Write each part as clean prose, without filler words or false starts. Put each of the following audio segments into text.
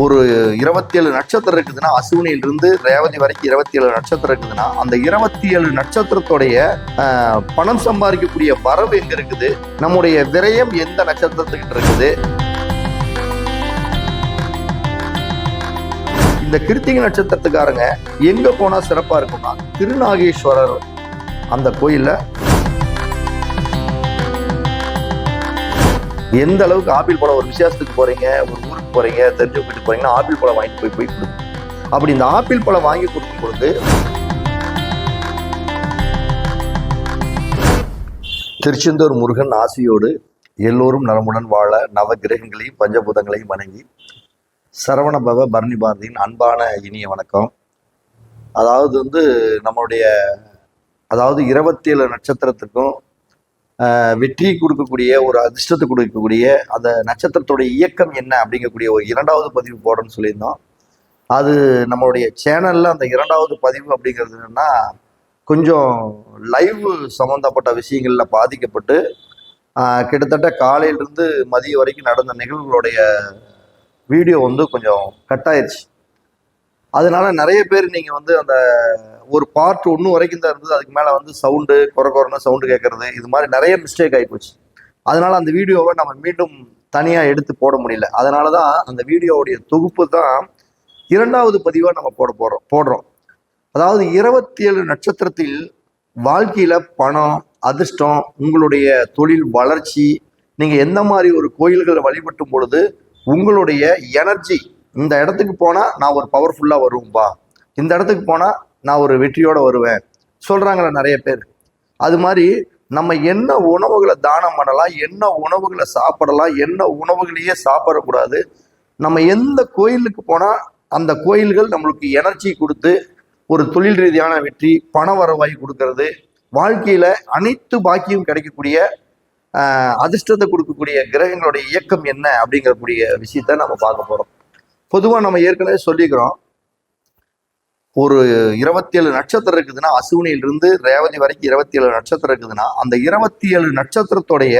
ஒரு 27 நட்சத்திரம் இருக்குதுன்னா, அசுவினியிலிருந்து ரேவதி வரைக்கும் 27 நட்சத்திரம் இருக்குதுன்னா, அந்த 27 நட்சத்திரத்துடைய பணம் சம்பாதிக்கக்கூடிய வரவு எங்க இருக்குது, நம்முடைய விரயம் எந்த நட்சத்திரத்துக்கிட்ட இருக்குது. இந்த கிருத்திகை நட்சத்திரத்துக்காரங்க எங்க போனா சிறப்பா இருக்கும்னா, திருநாகேஸ்வரர் அந்த கோயில்ல எந்த அளவுக்கு ஆப்பிள் பழம், ஒரு விசேஷத்துக்கு போறீங்க, ஒரு ஊருக்கு போறீங்க, தெரிஞ்சு போயிட்டு போறீங்கன்னா ஆப்பிள் பழம் வாங்கிட்டு போய் கொடுக்கும். அப்படி இந்த ஆப்பிள் பழம் வாங்கி கொடுக்கும் பொழுது திருச்செந்தூர் முருகன் ஆசியோடு எல்லோரும் நலமுடன் வாழ நவ கிரகங்களையும் பஞ்சபூதங்களையும் வணங்கி சரவணபவ பரணி பாரதியின் அன்பான இனிய வணக்கம். அதாவது நம்மளுடைய 27 நட்சத்திரத்துக்கும் வெற்றி கொடுக்கக்கூடிய, ஒரு அதிர்ஷ்டத்தை கொடுக்கக்கூடிய அந்த நட்சத்திரத்துடைய இயக்கம் என்ன அப்படிங்கக்கூடிய ஒரு 2வது பதிவு போடணும்னு சொல்லியிருந்தோம். அது நம்மளுடைய சேனல்ல அந்த 2வது பதிவு அப்படிங்கிறது என்னன்னா, கொஞ்சம் லைவ் சம்மந்தப்பட்ட விஷயங்கள்ல பாதிக்கப்பட்டு கிட்டத்தட்ட காலையிலிருந்து மதியம் வரைக்கும் நடந்த நிகழ்வுகளுடைய வீடியோ கொஞ்சம் கட் ஆயிடுச்சு. அதனால நிறைய பேர் நீங்க அந்த ஒரு பார்ட் 1 வரைக்கும் தான் இருந்தது, அதுக்கு மேல சவுண்டு குறைன்னு சவுண்டு கேட்கறது, இது மாதிரி நிறைய மிஸ்டேக் ஆகிப்போச்சு. அதனால அந்த வீடியோவை நம்ம மீண்டும் தனியா எடுத்து போட முடியல. அதனாலதான் அந்த வீடியோவுடைய தொகுப்பு தான் 2வது பதிவா நம்ம போடுறோம். அதாவது 27 நட்சத்திரத்தில் வாழ்க்கையில பணம், அதிர்ஷ்டம், உங்களுடைய தொழில் வளர்ச்சி, நீங்க எந்த மாதிரி ஒரு கோயில்களை வழிபட்டும் பொழுது உங்களுடைய எனர்ஜி, இந்த இடத்துக்கு போனா நான் ஒரு பவர்ஃபுல்லா வருவேன்பா, இந்த இடத்துக்கு போனா நான் ஒரு வெற்றியோட வருவேன் சொல்றாங்களே நிறைய பேர். அது மாதிரி நம்ம என்ன உணவுகளை தானம் பண்ணலாம், என்ன உணவுகளை சாப்பிடலாம், என்ன உணவுகளையே சாப்பிடக்கூடாது, நம்ம எந்த கோயிலுக்கு போனா அந்த கோயில்கள் நம்மளுக்கு எனர்ஜி கொடுத்து ஒரு தொழில் ரீதியான வெற்றி, பண வரவாய் கொடுக்கறது, வாழ்க்கையில அனைத்து பாக்கியம் கிடைக்கக்கூடிய அதிர்ஷ்டத்தை கொடுக்கக்கூடிய கிரகங்களுடைய இயக்கம் என்ன அப்படிங்கக்கூடிய விஷயத்த நம்ம பார்க்க போறோம். பொதுவா நம்ம ஏற்கனவே சொல்லிக்கிறோம், ஒரு 27 நட்சத்திரம் இருக்குதுன்னா, அசுவினியிலிருந்து ரேவதி வரைக்கும் 27 நட்சத்திரம் இருக்குதுன்னா, அந்த 27 நட்சத்திரத்துடைய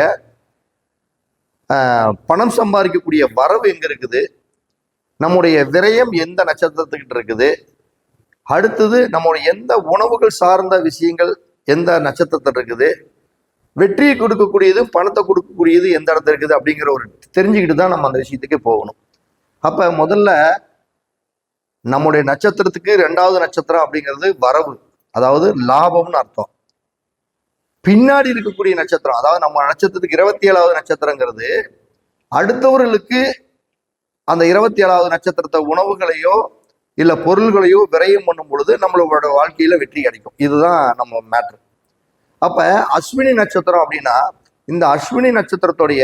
பணம் சம்பாதிக்கக்கூடிய வரவு எங்க இருக்குது, நம்முடைய விரயம் எந்த நட்சத்திரத்துக்கிட்ட இருக்குது, அடுத்தது நம்முடைய எந்த உணவுகள் சார்ந்த விஷயங்கள் எந்த நட்சத்திரத்தில் இருக்குது, வெற்றியை கொடுக்கக்கூடியது பணத்தை கொடுக்கக்கூடியது எந்த இடத்துல இருக்குது அப்படிங்கிற ஒரு தெரிஞ்சுக்கிட்டு தான் நம்ம அந்த விஷயத்துக்கே போகணும். அப்ப முதல்ல நம்முடைய நட்சத்திரத்துக்கு 2வது நட்சத்திரம் அப்படிங்கிறது வரவு, அதாவது லாபம்னு அர்த்தம். பின்னாடி இருக்கக்கூடிய நட்சத்திரம், அதாவது நம்ம நட்சத்திரத்துக்கு 27வது நட்சத்திரங்கிறது அடுத்தவர்களுக்கு அந்த 27வது நட்சத்திரத்தை உணவுகளையோ இல்ல பொருள்களையோ விரயம் பண்ணும் பொழுது நம்மளோட வாழ்க்கையில வெற்றி கிடைக்கும். இதுதான் நம்ம மேட்ரு. அப்ப அஸ்வினி நட்சத்திரம் அப்படின்னா, இந்த அஸ்வினி நட்சத்திரத்துடைய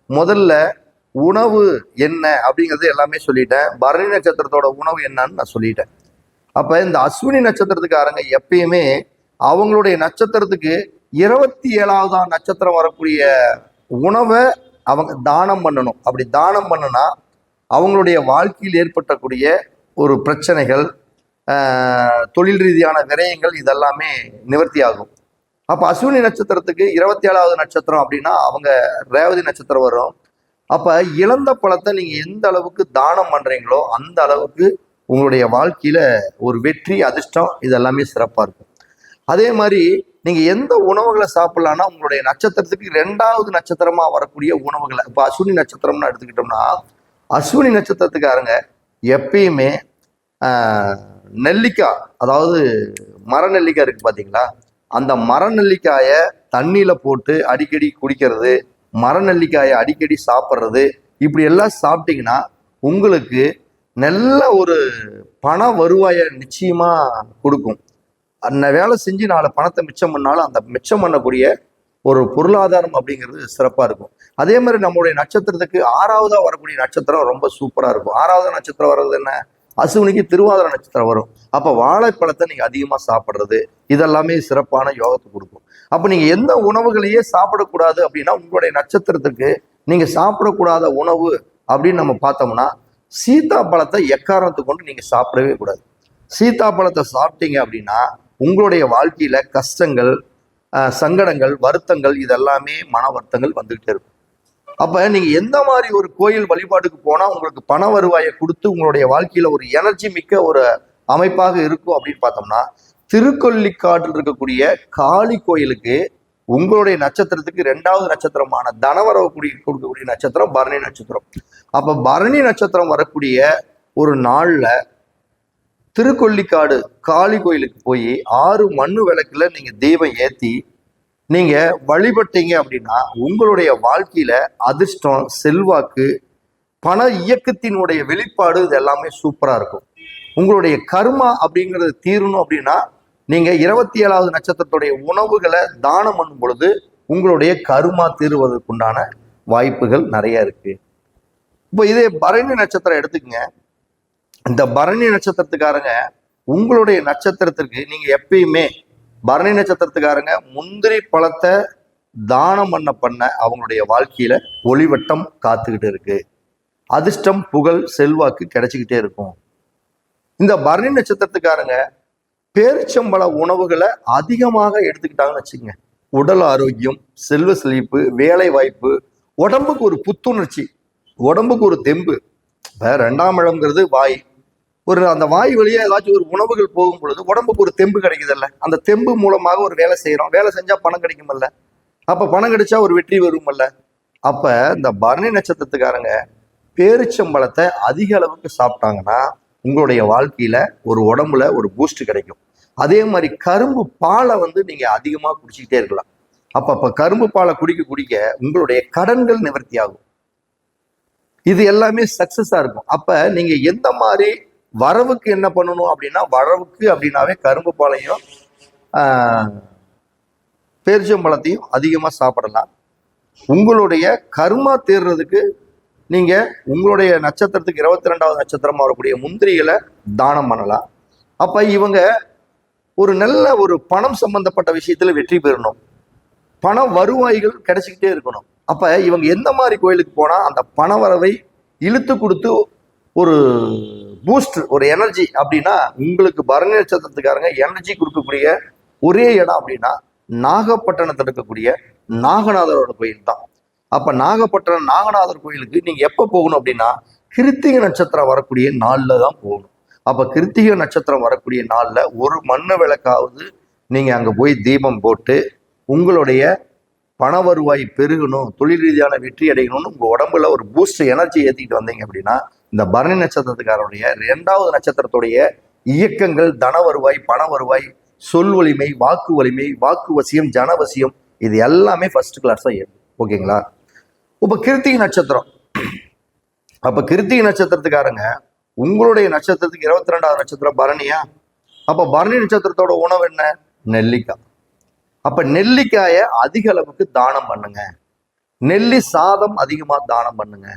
முதல்ல உணவு என்ன அப்படிங்கிறது எல்லாமே சொல்லிட்டேன். பரணி நட்சத்திரத்தோட உணவு என்னன்னு நான் சொல்லிட்டேன். அப்ப இந்த அஸ்வினி நட்சத்திரத்துக்காரங்க எப்பயுமே அவங்களுடைய நட்சத்திரத்துக்கு 27வது நட்சத்திரம் வரக்கூடிய உணவை அவங்க தானம் பண்ணணும். அப்படி தானம் பண்ணுனா அவங்களுடைய வாழ்க்கையில் ஏற்பட்டக்கூடிய ஒரு பிரச்சனைகள், தொழில் ரீதியான விரயங்கள் இதெல்லாமே நிவர்த்தி ஆகும். அப்ப அஸ்வினி நட்சத்திரத்துக்கு 27வது நட்சத்திரம் அப்படின்னா அவங்க ரேவதி நட்சத்திரம் வரும். அப்ப இழந்த பழத்தை நீங்க எந்த அளவுக்கு தானம் பண்றீங்களோ அந்த அளவுக்கு உங்களுடைய வாழ்க்கையில ஒரு வெற்றி, அதிர்ஷ்டம் இதெல்லாமே சிறப்பா இருக்கும். அதே மாதிரி நீங்க எந்த உணவுகளை சாப்பிடலாம்னா, உங்களுடைய நட்சத்திரத்துக்கு 2வது நட்சத்திரமா வரக்கூடிய உணவுகளை, இப்ப அஸ்வினி நட்சத்திரம்னு எடுத்துக்கிட்டோம்னா, அஸ்வினி நட்சத்திரத்துக்காரங்க எப்பயுமே நெல்லிக்காய், அதாவது மர நெல்லிக்காய் இருக்கு பாத்தீங்களா, அந்த மர நெல்லிக்காயை தண்ணியில போட்டு அடிக்கடி குடிக்கிறது, மர நெல்லிக்காயை அடிக்கடி சாப்பிட்றது, இப்படி எல்லாம் சாப்பிட்டீங்கன்னா உங்களுக்கு நல்ல ஒரு பண வருவாயை நிச்சயமா கொடுக்கும். அந்த வேலை செஞ்சு 4 பணத்தை மிச்சம் பண்ணாலும் அந்த மிச்சம் பண்ணக்கூடிய ஒரு பொருளாதாரம் அப்படிங்கிறது சிறப்பா இருக்கும். அதே மாதிரி நம்மளுடைய நட்சத்திரத்துக்கு 6வதா வரக்கூடிய நட்சத்திரம் ரொம்ப சூப்பரா இருக்கும். 6வது நட்சத்திரம் வர்றது என்ன, அசுவினிக்கு திருவாதிரை நட்சத்திரம் வரும். அப்ப வாழைப்பழத்தை நீங்க அதிகமா சாப்பிட்றது இதெல்லாமே சிறப்பான யோகத்தை கொடுக்கும். அப்ப நீங்க எந்த உணவுகளையே சாப்பிடக்கூடாது அப்படின்னா, உங்களுடைய நட்சத்திரத்துக்கு நீங்க சாப்பிடக்கூடாத உணவு அப்படின்னு நம்ம பார்த்தோம்னா, சீத்தாப்பழத்தை எக்காரணத்தை கொண்டு நீங்க சாப்பிடவே கூடாது. சீத்தாப்பழத்தை சாப்பிட்டீங்க அப்படின்னா உங்களுடைய வாழ்க்கையில கஷ்டங்கள், சங்கடங்கள், வருத்தங்கள் இதெல்லாமே மன வருத்தங்கள் வந்துகிட்டே இருக்கும். அப்ப நீங்க எந்த மாதிரி ஒரு கோயில் வழிபாட்டுக்கு போனா உங்களுக்கு பண வருவாயை கொடுத்து உங்களுடைய வாழ்க்கையில ஒரு எனர்ஜி மிக்க ஒரு அமைப்பாக இருக்கும் அப்படின்னு பார்த்தோம்னா, திருக்கொல்லிக்காட்டில் இருக்கக்கூடிய காளி கோயிலுக்கு உங்களுடைய நட்சத்திரத்துக்கு 2வது நட்சத்திரமான தனவரவு கொடுக்கக்கூடிய நட்சத்திரம் பரணி நட்சத்திரம். அப்ப பரணி நட்சத்திரம் வரக்கூடிய ஒரு நாள்ல திருக்கொல்லிக்காடு காளி கோயிலுக்கு போய் 6 மண்ணு விளக்குல நீங்க தீபம் ஏத்தி நீங்க வழிபட்டீங்க அப்படின்னா உங்களுடைய வாழ்க்கையில அதிர்ஷ்டம், செல்வாக்கு, பண இயக்கத்தினுடைய வெளிப்பாடு இது எல்லாமே சூப்பரா இருக்கும். உங்களுடைய கர்மா அப்படிங்கிறது தீரணும் அப்படின்னா நீங்க 27வது நட்சத்திரத்துடைய உணவுகளை தானம் பண்ணும் பொழுது உங்களுடைய கர்மா தீருவதற்குண்டான வாய்ப்புகள் நிறைய இருக்கு. இப்போ இதே பரணி நட்சத்திரம் எடுத்துக்கங்க. இந்த பரணி நட்சத்திரத்துக்காரங்க உங்களுடைய நட்சத்திரத்திற்கு நீங்க எப்பயுமே பரணி நட்சத்திரத்துக்காரங்க முந்திரி பழத்தை தானம் பண்ண அவங்களுடைய வாழ்க்கையில ஒளிவட்டம் காத்துக்கிட்டு இருக்கு. அதிர்ஷ்டம், புகழ், செல்வாக்கு கிடைச்சிக்கிட்டே இருக்கும். இந்த பரணி நட்சத்திரத்துக்காரங்க பேரிச்சம்பழ உணவுகளை அதிகமாக எடுத்துக்கிட்டாங்கன்னு வச்சுக்கோங்க, உடல் ஆரோக்கியம், செல்வ செழிப்பு, வேலை வாய்ப்பு, உடம்புக்கு ஒரு புத்துணர்ச்சி, உடம்புக்கு ஒரு தெம்பு. இப்போ 2ஆம் இடம்ங்கிறது வாய். அந்த வாய் வழியா ஏதாச்சும் ஒரு உணவுகள் போகும் பொழுது உடம்புக்கு ஒரு தெம்பு கிடைக்குதுல்ல, அந்த தெம்பு மூலமாக ஒரு வேலை செய்யறோம், வேலை செஞ்சா பணம் கிடைக்குமல்ல, அப்ப பணம் கிடைச்சா ஒரு வெற்றி வருமல்ல. அப்ப இந்த பரணி நட்சத்திரத்துக்காரங்க பேரிச்சம்பழத்தை அதிக அளவுக்கு சாப்பிட்டாங்கன்னா உங்களுடைய வாழ்க்கையில ஒரு உடம்புல ஒரு பூஸ்ட் கிடைக்கும். அதே மாதிரி கரும்பு பாலை நீங்க அதிகமா குடிச்சிக்கிட்டே இருக்கலாம். அப்ப கரும்பு பாலை குடிக்க உங்களுடைய கடன்கள் நிவர்த்தி ஆகும். இது எல்லாமே சக்சஸா இருக்கும். அப்ப நீங்க எந்த மாதிரி வரவுக்கு என்ன பண்ணணும் அப்படின்னா, வரவுக்கு அப்படின்னாவே கரும்பு பாலையும் பேரிச்சம்பழத்தையும் அதிகமா சாப்பிடலாம். உங்களுடைய கர்மா தேர்றதுக்கு நீங்க உங்களுடைய நட்சத்திரத்துக்கு 22வது நட்சத்திரமா வரக்கூடிய முந்திரிகளை தானம் பண்ணலாம். அப்ப இவங்க ஒரு நல்ல ஒரு பணம் சம்பந்தப்பட்ட விஷயத்துல வெற்றி பெறணும், பண வருவாய்கள் கிடைச்சிக்கிட்டே இருக்கணும். அப்ப இவங்க எந்த மாதிரி கோயிலுக்கு போனா அந்த பண வரவை இழுத்து கொடுத்து ஒரு பூஸ்ட், ஒரு எனர்ஜி அப்படின்னா, உங்களுக்கு பரணி நட்சத்திரத்துக்காரங்க எனர்ஜி கொடுக்கக்கூடிய ஒரே இடம் அப்படின்னா நாகப்பட்டினத்தில் இருக்கக்கூடிய நாகநாதரோட கோயில் தான். அப்ப நாகப்பட்டினம் நாகநாதர் கோயிலுக்கு நீங்க எப்ப போகணும் அப்படின்னா, கிருத்திகை நட்சத்திரம் வரக்கூடிய நாள்ல தான் போகணும். அப்ப கிருத்திகை நட்சத்திரம் வரக்கூடிய நாள்ல ஒரு மண்ணு விளக்காவது நீங்க அங்க போய் தீபம் போட்டு உங்களுடைய பண வருவாய் பெருகணும், தொழில் ரீதியான வெற்றி அடையணும்னு உங்க உடம்புல ஒரு பூஸ்ட் எனர்ஜி ஏத்திட்டு வந்தீங்க அப்படின்னா, இந்த பரணி நட்சத்திரத்துக்காரருடைய 2வது நட்சத்திரத்துடைய இயக்கங்கள், தன வருவாய், பண வருவாய், சொல் வலிமை, வாக்கு வலிமை, வாக்கு வசியம், ஜனவசியம், இது எல்லாமே ஃபர்ஸ்ட் கிளாஸா ஏறும். ஓகேங்களா? இப்ப கிருத்திகை நட்சத்திரம். அப்ப கிருத்திகை நட்சத்திரத்துக்காரங்க உங்களுடைய நட்சத்திரத்துக்கு 22வது நட்சத்திரம் பரணியா. அப்ப பரணி நட்சத்திரத்தோட உணவு என்ன? நெல்லிக்காய். அப்ப நெல்லிக்காயை அதிக அளவுக்கு தானம் பண்ணுங்க. நெல்லி சாதம் அதிகமா தானம் பண்ணுங்க.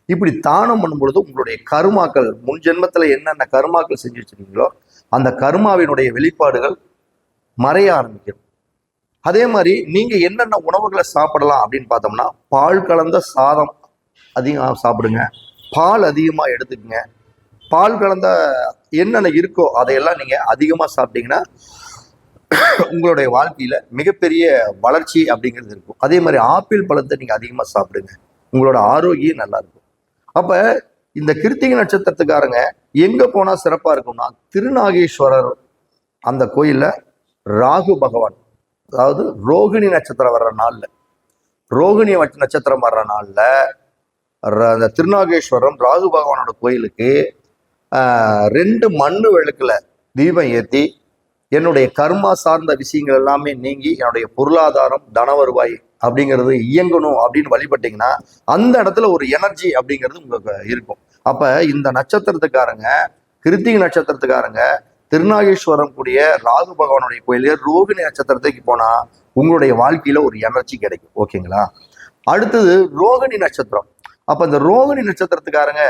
இப்படி தானம் பண்ணும் பொழுது உங்களுடைய கருமாக்கள், முன் ஜென்மத்துல என்னென்ன கருமாக்கள் செஞ்சு வச்சிருக்கீங்களோ அந்த கருமாவினுடைய வெளிப்பாடுகள் மறைய ஆரம்பிக்கும். அதே மாதிரி நீங்க என்னென்ன உணவுகளை சாப்பிடலாம் அப்படின்னு பார்த்தோம்னா, பால் கலந்த சாதம் அதிகமாக சாப்பிடுங்க, பால் அதிகமா எடுத்துக்கங்க. பால் கலந்த என்னென்ன இருக்கோ அதையெல்லாம் நீங்க அதிகமா சாப்பிட்டீங்கன்னா உங்களுடைய வாழ்க்கையில மிகப்பெரிய வளர்ச்சி அப்படிங்கிறது இருக்கும். அதே மாதிரி ஆப்பிள் பழத்தை நீங்க அதிகமா சாப்பிடுங்க, உங்களோட ஆரோக்கியம் நல்லா இருக்கும். அப்ப இந்த கிருத்திகை நட்சத்திரத்துக்காரங்க எங்க போனா சிறப்பா இருக்கும்னா, திருநாகேஸ்வரர் அந்த கோயில்ல ராகு பகவான், அதாவது ரோகிணி நட்சத்திரம் வர்ற நாள்ல, ரோகிணி நட்சத்திரம் வர்ற நாள்ல அந்த திருநாகேஸ்வரம் ராகு பகவானோட கோயிலுக்கு 2 மண்ணு விளக்குல தீபம் ஏற்றி என்னுடைய கர்மா சார்ந்த விஷயங்கள் எல்லாமே நீங்கி என்னுடைய பொருளாதாரம், தன வருவாய் அப்படிங்கிறது இயங்கணும் அப்படின்னு வழிபட்டீங்கன்னா அந்த இடத்துல ஒரு எனர்ஜி அப்படிங்கிறது உங்களுக்கு இருக்கும். அப்ப இந்த நட்சத்திரத்துக்காரங்க, கிருத்திகை நட்சத்திரத்துக்காரங்க திருநாகேஸ்வரம் கூடிய ராகு பகவானுடைய கோயிலே ரோகிணி நட்சத்திரத்துக்கு போனா உங்களுடைய வாழ்க்கையில ஒரு எனர்ஜி கிடைக்கும். ஓகேங்களா? அடுத்தது ரோகிணி நட்சத்திரம். அப்ப இந்த ரோகிணி நட்சத்திரத்துக்காரங்க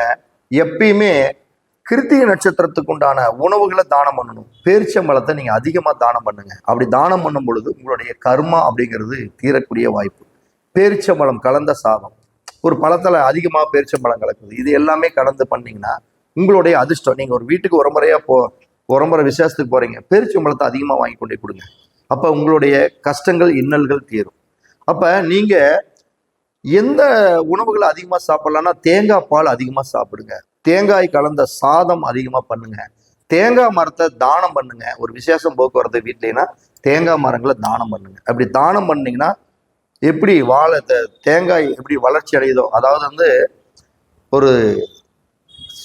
எப்பயுமே கிருத்திகை நட்சத்திரத்துக்கு உண்டான உணவுகளை தானம் பண்ணணும். பேரிச்சம்பழத்தை நீங்க அதிகமா தானம் பண்ணுங்க. அப்படி தானம் பண்ணும் பொழுது உங்களுடைய கர்மா அப்படிங்கிறது தீரக்கூடிய வாய்ப்பு. பேரிச்சம்பழம் கலந்த சாதம், ஒரு பழத்துல அதிகமா பேரிச்சம்பழம் கலக்குது, இது எல்லாமே கலந்து பண்ணீங்கன்னா உங்களுடைய அதிர்ஷ்டம். நீங்க ஒரு வீட்டுக்கு ஒரு முறை விசேஷத்துக்கு போறீங்க, பேரிச்சம்பழத்தை அதிகமா வாங்கி கொண்டே கொடுங்க. அப்ப உங்களுடைய கஷ்டங்கள், இன்னல்கள் தீரும். அப்ப நீங்க எந்த உணவுகளை அதிகமா சாப்பிடலாம்னா தேங்காய் பால் அதிகமா சாப்பிடுங்க, தேங்காய் கலந்த சாதம் அதிகமா பண்ணுங்க, தேங்காய் மரத்தை தானம் பண்ணுங்க. ஒரு விசேஷம் போக்குவரத்து வீட்லனா தேங்காய் மரங்களை தானம் பண்ணுங்க. அப்படி தானம் பண்ணீங்கன்னா எப்படி வாழை தேங்காய் எப்படி வளர்ச்சி அடையுதோ, அதாவது வந்து ஒரு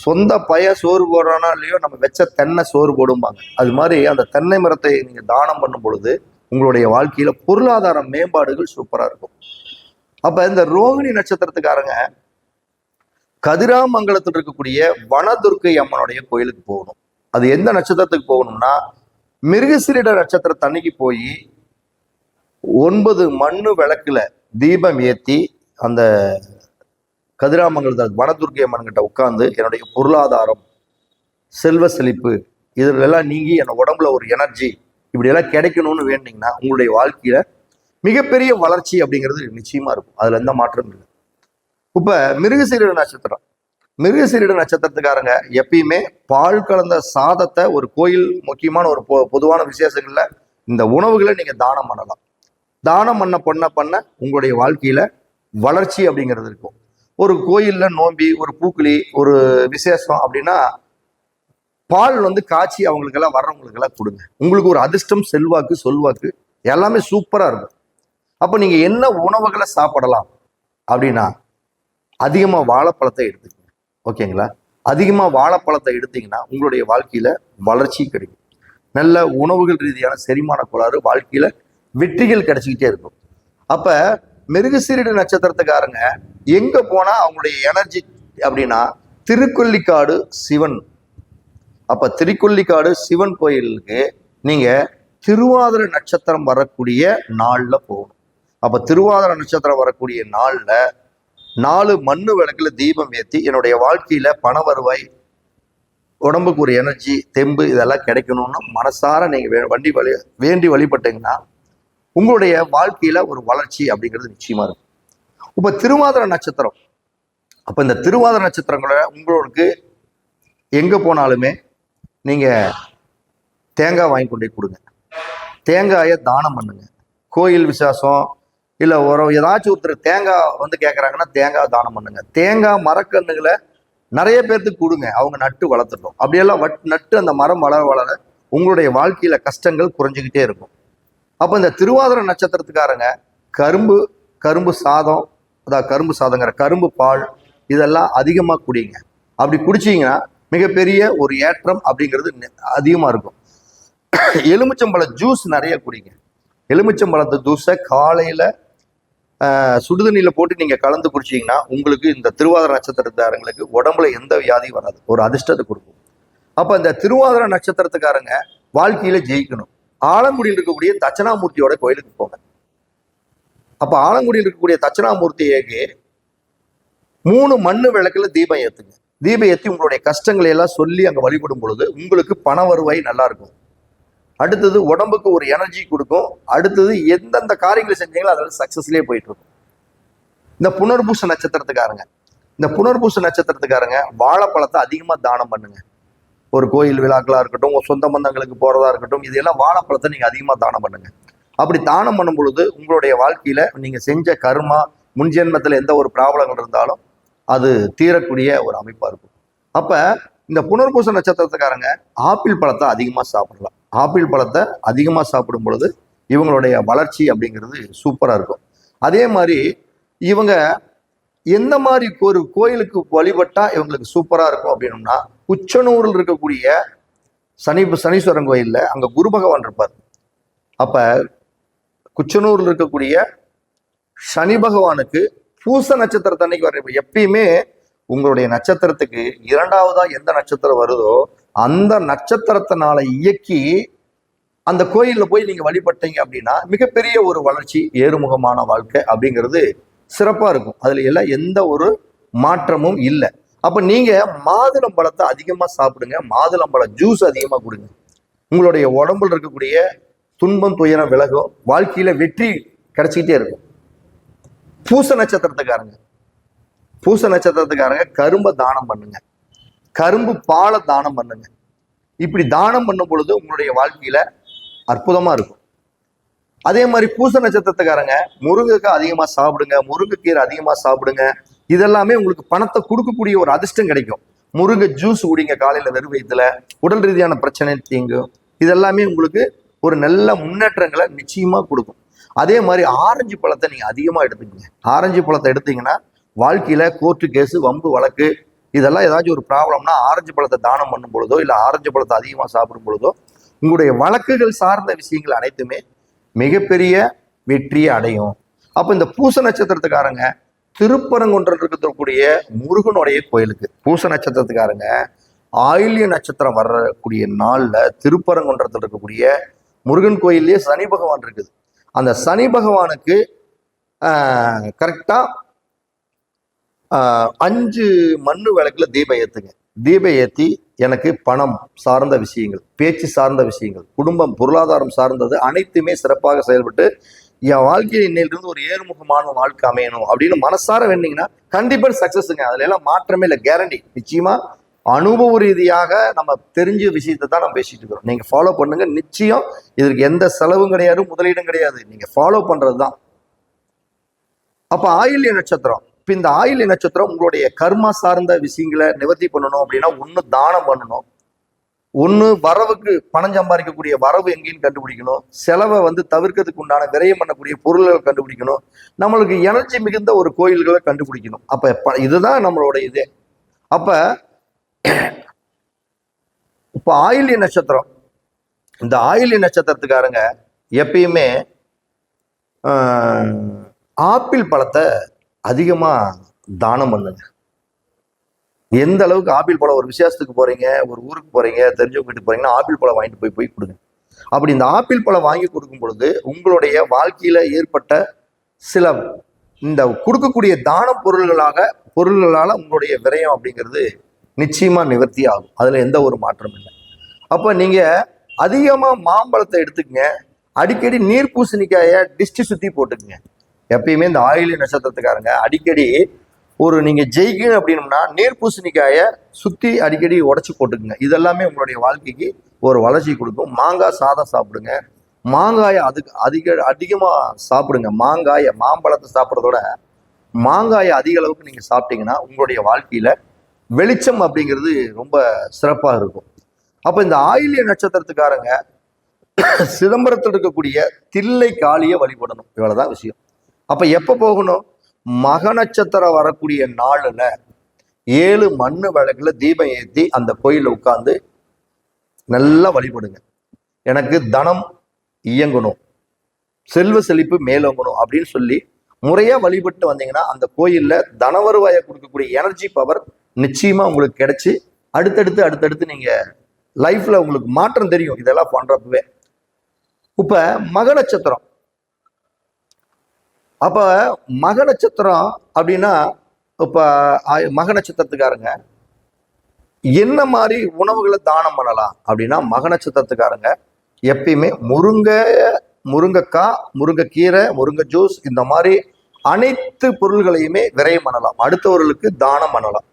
சொந்த பய சோறு போடுறானா இல்லையோ நம்ம வச்ச தென்னை சோறு போடும்பாங்க. அது மாதிரி அந்த தென்னை மரத்தை நீங்க தானம் பண்ணும் பொழுது உங்களுடைய வாழ்க்கையில பொருளாதார மேம்பாடுகள் சூப்பரா இருக்கும். அப்ப இந்த ரோகிணி நட்சத்திரத்துக்காரங்க கதிராமங்கலத்தில் இருக்கக்கூடிய வனதுர்க்கை அம்மனுடைய கோயிலுக்கு போகணும். அது எந்த நட்சத்திரத்துக்கு போகணும்னா மிருகசீரிட நட்சத்திரத்தன்னைக்கு போய் 9 மண்ணு விளக்குல தீபம் ஏற்றி அந்த கதிராமங்கலத்தில் வனதுர்க்கை அம்மன் கிட்ட உட்கார்ந்து என்னுடைய பொருளாதாரம், செல்வ செழிப்பு இதெல்லாம் நீங்கி என் உடம்புல ஒரு எனர்ஜி இப்படி எல்லாம் கிடைக்கணும்னு வேண்டிங்கன்னா உங்களுடைய வாழ்க்கையில மிகப்பெரிய வளர்ச்சி அப்படிங்கிறது நிச்சயமா இருக்கும். அதுல எந்த மாற்றமும் இல்லை. இப்ப மிருகசீரிட நட்சத்திரம், மிருகசீரிட நட்சத்திரத்துக்காரங்க எப்பயுமே பால் கலந்த சாதத்தை ஒரு கோயில் முக்கியமான ஒரு பொதுவான விசேஷங்கள்ல இந்த உணவுகளை நீங்க தானம் பண்ணலாம். தானம் பண்ண உங்களுடைய வாழ்க்கையில வளர்ச்சி அப்படிங்கிறது இருக்கும். ஒரு கோயில்ல நோம்பி, ஒரு பூக்குழி, ஒரு விசேஷம் அப்படின்னா பால் வந்து காய்ச்சி அவங்களுக்கெல்லாம் வர்றவங்களுக்கெல்லாம் கொடுங்க. உங்களுக்கு ஒரு அதிர்ஷ்டம், செல்வாக்கு, சொல்வாக்கு எல்லாமே சூப்பரா இருக்கும். அப்ப நீங்க என்ன உணவுகளை சாப்பிடலாம் அப்படின்னா அதிகமா வாழைப்பழத்தை எடுத்துக்கங்க. ஓகேங்களா? அதிகமா வாழைப்பழத்தை எடுத்தீங்கன்னா உங்களுடைய வாழ்க்கையில வளர்ச்சி கிடைக்கும். நல்ல உணவுகள் ரீதியான செரிமான கோளாறு வாழ்க்கையில வெற்றிகள் கிடைச்சிக்கிட்டே இருக்கும். அப்ப மிருகசீரிட நட்சத்திரத்துக்காரங்க எங்க போனா அவங்களுடைய எனர்ஜி அப்படின்னா திருக்கொல்லிக்காடு சிவன். அப்ப திருக்கொல்லிக்காடு சிவன் கோயிலுக்கு நீங்க திருவாதிரை நட்சத்திரம் வரக்கூடிய நாள்ல போகணும். அப்ப திருவாதிரை நட்சத்திரம் வரக்கூடிய நாள்ல 4 மண்ணு விளக்குல தீபம் ஏற்றி என்னுடைய வாழ்க்கையில பண வருவாய், உடம்புக்கு ஒரு எனர்ஜி, தெம்பு இதெல்லாம் கிடைக்கணும்னு மனசார நீங்க வேண்டி வழிபட்டீங்கன்னா உங்களுடைய வாழ்க்கையில ஒரு வளர்ச்சி அப்படிங்கிறது நிச்சயமா இருக்கும். இப்ப திருவாதிரை நட்சத்திரம், அப்ப இந்த திருவாதிரை நட்சத்திரங்களை உங்களுக்கு எங்க போனாலுமே நீங்க தேங்காய் வாங்கி கொண்டே கொடுங்க, தேங்காயை தானம் பண்ணுங்க. கோயில் விசேஷம் இல்ல ஏதாச்சும் ஒருத்தர் தேங்காய் வந்து கேட்கறாங்கன்னா தேங்காய் தானம் பண்ணுங்க. தேங்காய் மரக்கன்றுகளை நிறைய பேர்த்துக்கு கொடுங்க, அவங்க நட்டு வளர்த்துட்டோம். அப்படியெல்லாம் நட்டு அந்த மரம் வளர வளர உங்களுடைய வாழ்க்கையில கஷ்டங்கள் குறைஞ்சிக்கிட்டே இருக்கும். அப்ப இந்த திருவாதிரை நட்சத்திரத்துக்காரங்க கரும்பு சாதம், அதாவது கரும்பு சாதங்கிற கரும்பு பால் இதெல்லாம் அதிகமா குடிங்க. அப்படி குடிச்சீங்கன்னா மிகப்பெரிய ஒரு ஏற்றம் அப்படிங்கிறது அதிகமா இருக்கும். எலுமிச்சம்பழ ஜூஸ் நிறைய குடிங்க. எலுமிச்சம்பழத்து ஜூஸை காலையில சுடுதண்ணியில போட்டு நீங்க கலந்து குடிச்சீங்கன்னா உங்களுக்கு இந்த திருவாதிரை நட்சத்திரத்தாரங்களுக்கு உடம்புல எந்த வியாதியும் வராது, ஒரு அதிர்ஷ்டத்தை கொடுக்கும். அப்ப இந்த திருவாதிரை நட்சத்திரத்துக்காரங்க வாழ்க்கையில ஜெயிக்கணும். ஆலங்குடியில் இருக்கக்கூடிய தட்சணாமூர்த்தியோட கோயிலுக்கு போங்க. அப்ப ஆலங்குடியில் இருக்கக்கூடிய தட்சணாமூர்த்திக்கு 3 மண்ணு விளக்குல தீபம் ஏத்துங்க. தீபம் ஏற்றி உங்களுடைய கஷ்டங்களை எல்லாம் சொல்லி அங்க வழிபடும் பொழுது உங்களுக்கு பண வருவாய் நல்லா இருக்கும். அடுத்தது உடம்புக்கு ஒரு எனர்ஜி கொடுக்கும். அடுத்தது எந்தெந்த காரியங்களை செஞ்சீங்களோ அதில் சக்சஸ்லேயே போயிட்டு இருக்கும். இந்த புனர்பூச நட்சத்திரத்துக்காரங்க வாழைப்பழத்தை அதிகமா தானம் பண்ணுங்க. ஒரு கோயில் விழாக்களா இருக்கட்டும், ஒரு சொந்த பந்தங்களுக்கு போறதா இருக்கட்டும், இதெல்லாம் வாழைப்பழத்தை நீங்க அதிகமா தானம் பண்ணுங்க. அப்படி தானம் பண்ணும் பொழுது உங்களுடைய வாழ்க்கையில நீங்க செஞ்ச கர்மா, முன்ஜென்மத்துல எந்த ஒரு ப்ராப்ளங்கள் இருந்தாலும் அது தீரக்கூடிய ஒரு அமைப்பா இருக்கும். அப்ப இந்த புனர்பூச நட்சத்திரத்துக்காரங்க ஆப்பிள் பழத்தை அதிகமா சாப்பிடலாம். ஆப்பிள் பழத்தை அதிகமா சாப்பிடும் பொழுது இவங்களுடைய வளர்ச்சி அப்படிங்கிறது சூப்பரா இருக்கும். அதே மாதிரி இவங்க எந்த மாதிரி ஒரு கோயிலுக்கு வழிபட்டா இவங்களுக்கு சூப்பரா இருக்கும் அப்படின்னோம்னா குச்சனூரில் இருக்கக்கூடிய சனீஸ்வரன் கோயில்ல அங்க குரு பகவான் இருப்பார். அப்ப குச்சனூரில் இருக்கக்கூடிய சனி பகவானுக்கு பூச நட்சத்திரத்தன்னைக்கு வர எப்பயுமே உங்களுடைய நட்சத்திரத்துக்கு 2வதா எந்த நட்சத்திரம் வருதோ அந்த நட்சத்திரத்தினால இயக்கி அந்த கோயில்ல போய் நீங்க வழிபட்டீங்க அப்படின்னா மிகப்பெரிய ஒரு வளர்ச்சி, ஏறுமுகமான வாழ்க்கை அப்படிங்கிறது சிறப்பா இருக்கும். அதுல எல்லாம் எந்த ஒரு மாற்றமும் இல்லை. அப்ப நீங்க மாதுளம்பழத்தை அதிகமா சாப்பிடுங்க, மாதுளம்பழ ஜூஸ் அதிகமா கொடுங்க. உங்களுடைய உடம்புல இருக்கக்கூடிய துன்பம் துயரம் விலகும், வாழ்க்கையில வெற்றி கிடைச்சிக்கிட்டே இருக்கும். பூச நட்சத்திரத்துக்காரங்க கரும்பை தானம் பண்ணுங்க, கரும்பு பாலை தானம் பண்ணுங்க. இப்படி தானம் பண்ணும் பொழுது உங்களுடைய வாழ்க்கையில அற்புதமா இருக்கும். அதே மாதிரி பூச நட்சத்திரத்துக்காரங்க முருங்கைக்காய் அதிகமா சாப்பிடுங்க, முருங்கைக்கீரை அதிகமா சாப்பிடுங்க. இதெல்லாமே உங்களுக்கு பணத்தை கொடுக்கக்கூடிய ஒரு அதிர்ஷ்டம் கிடைக்கும். முருங்கை ஜூஸ் குடிங்க காலையில வெறும் வயிற்றுல, உடல் ரீதியான பிரச்சனை தீங்கும். இதெல்லாமே உங்களுக்கு ஒரு நல்ல முன்னேற்றங்களை நிச்சயமா கொடுக்கும். அதே மாதிரி ஆரஞ்சு பழத்தை நீங்க அதிகமா எடுத்துக்கங்க. ஆரஞ்சு பழத்தை எடுத்தீங்கன்னா வாழ்க்கையில கோர்ட்டு கேஸு, வம்பு வழக்கு, இதெல்லாம் ஏதாச்சும் ஒரு ப்ராப்ளம்னா ஆரஞ்சு பழத்தை தானம் பண்ணும் பொழுதோ இல்லை ஆரஞ்சு பழத்தை அதிகமாக சாப்பிடும் பொழுதோ உங்களுடைய வழக்குகள் சார்ந்த விஷயங்கள் அனைத்துமே மிகப்பெரிய வெற்றியை அடையும். அப்போ இந்த பூச நட்சத்திரத்துக்காரங்க திருப்பரங்குன்றம் இருக்கக்கூடிய முருகனுடைய கோயிலுக்கு, பூச நட்சத்திரத்துக்காரங்க ஆயில்ய நட்சத்திரம் வரக்கூடிய நாள்ல திருப்பரங்குன்றத்தில் இருக்கக்கூடிய முருகன் கோயிலே சனி பகவான் இருக்குது. அந்த சனி பகவானுக்கு கரெக்டா 5 மண்ணு விளக்குல தீபம் ஏத்துங்க. தீபம் ஏற்றி எனக்கு பணம் சார்ந்த விஷயங்கள், பேச்சு சார்ந்த விஷயங்கள், குடும்பம், பொருளாதாரம் சார்ந்தது அனைத்துமே சிறப்பாக செயல்பட்டு என் வாழ்க்கையை இன்னையிலிருந்து ஒரு ஏறுமுகமான வாழ்க்கை அமையணும் அப்படின்னு மனசார வேண்டிங்கன்னா கண்டிப்பா சக்சஸுங்க. அதுல எல்லாம் மாற்றமே இல்லை, கேரண்டி. நிச்சயமா அனுபவ ரீதியாக நம்ம தெரிஞ்ச விஷயத்தை தான் நம்ம பேசிட்டு இருக்கிறோம். நீங்க ஃபாலோ பண்ணுங்க, நிச்சயம் இதற்கு எந்த செலவும் கிடையாது, முதலீடும் கிடையாது, நீங்க ஃபாலோ பண்றது தான். அப்ப ஆயில்ய நட்சத்திரம், இப்போ இந்த ஆயில்ய நட்சத்திரம் உங்களுடைய கர்மா சார்ந்த விஷயங்களை நிவர்த்தி பண்ணணும் அப்படின்னா ஒன்று தானம் பண்ணணும், ஒன்று வரவுக்கு பணம் சம்பாதிக்கக்கூடிய வரவு எங்கேன்னு கண்டுபிடிக்கணும், செலவை தவிர்க்கிறதுக்கு உண்டான விரயம் பண்ணக்கூடிய பொருள்களை கண்டுபிடிக்கணும், நம்மளுக்கு எனர்ஜி மிகுந்த ஒரு கோயில்களை கண்டுபிடிக்கணும். அப்போ இதுதான் நம்மளோட இது. அப்போ இப்போ ஆயில்ய நட்சத்திரம், இந்த ஆயில்ய நட்சத்திரத்துக்காரங்க எப்பயுமே ஆப்பிள் பழத்தை அதிகமா தானம் பண்ணுங்க. எந்த அளவுக்கு ஆப்பிள் பழம், ஒரு விசேஷத்துக்கு போறீங்க, ஒரு ஊருக்கு போறீங்க, தெரிஞ்சவங்க வீட்டுக்கு போறீங்கன்னா ஆப்பிள் பழம் வாங்கிட்டு போய் கொடுங்க. அப்படி இந்த ஆப்பிள் பழம் வாங்கி கொடுக்கும் பொழுது உங்களுடைய வாழ்க்கையில ஏற்பட்ட சில இந்த கொடுக்கக்கூடிய தான பொருள்களால உங்களுடைய விரயம் அப்படிங்கிறது நிச்சயமா நிவர்த்தி ஆகும். அதுல எந்த ஒரு மாற்றமும் இல்லை. அப்ப நீங்க அதிகமா மாம்பழத்தை எடுத்துக்கங்க, அடிக்கடி நீர் பூசணிக்காய டிஸ்டி சுத்தி போட்டுக்குங்க. எப்பயுமே இந்த ஆயில்ய நட்சத்திரத்துக்காரங்க அடிக்கடி நீங்க ஜெயிக்கணும் அப்படின்னம்னா நீர் பூசணிக்காய சுத்தி அடிக்கடி உடச்சி போட்டுக்குங்க. இதெல்லாமே உங்களுடைய வாழ்க்கைக்கு ஒரு வளர்ச்சி கொடுக்கும். மாங்காய் சாதம் சாப்பிடுங்க, மாங்காயை அதிகமா சாப்பிடுங்க. மாம்பழத்தை சாப்பிட்றதோட மாங்காயை அதிக அளவுக்கு நீங்க சாப்பிட்டீங்கன்னா உங்களுடைய வாழ்க்கையில வெளிச்சம் அப்படிங்கிறது ரொம்ப சிறப்பாக இருக்கும். அப்ப இந்த ஆயில்ய நட்சத்திரத்துக்காரங்க சிதம்பரத்தில் இருக்கக்கூடிய தில்லை காளியை வழிபடணும். இவ்வளவுதான் விஷயம். அப்ப எப்ப போகணும்? மக நட்சத்திரம் வரக்கூடிய நாளுல 7 மண்ணு விளக்குல தீபம் ஏற்றி அந்த கோயில உட்கார்ந்து நல்லா வழிபடுங்க. எனக்கு தனம் இயங்கணும், செல்வ செழிப்பு மேலோங்கணும் அப்படின்னு சொல்லி முறையா வழிபட்டு வந்தீங்கன்னா அந்த கோயில்ல தன வருவாயை கொடுக்கக்கூடிய எனர்ஜி பவர் நிச்சயமா உங்களுக்கு கிடைச்சி அடுத்தடுத்து நீங்க லைஃப்ல உங்களுக்கு மாற்றம் தெரியும். இதெல்லாம் பண்றப்பவே. இப்ப மக நட்சத்திரம், அப்ப மக நட்சத்திரம் அப்படின்னா இப்ப மக நட்சத்திரத்துக்காரங்க என்ன மாதிரி உணவுகளை தானம் பண்ணலாம் அப்படின்னா, மக நட்சத்திரத்துக்காரங்க எப்பயுமே முருங்கைக்காய், முருங்கைக்கீரை, முருங்கை ஜூஸ், இந்த மாதிரி அனைத்து பொருள்களையுமே விரயம் பண்ணலாம், அடுத்தவர்களுக்கு தானம் பண்ணலாம்.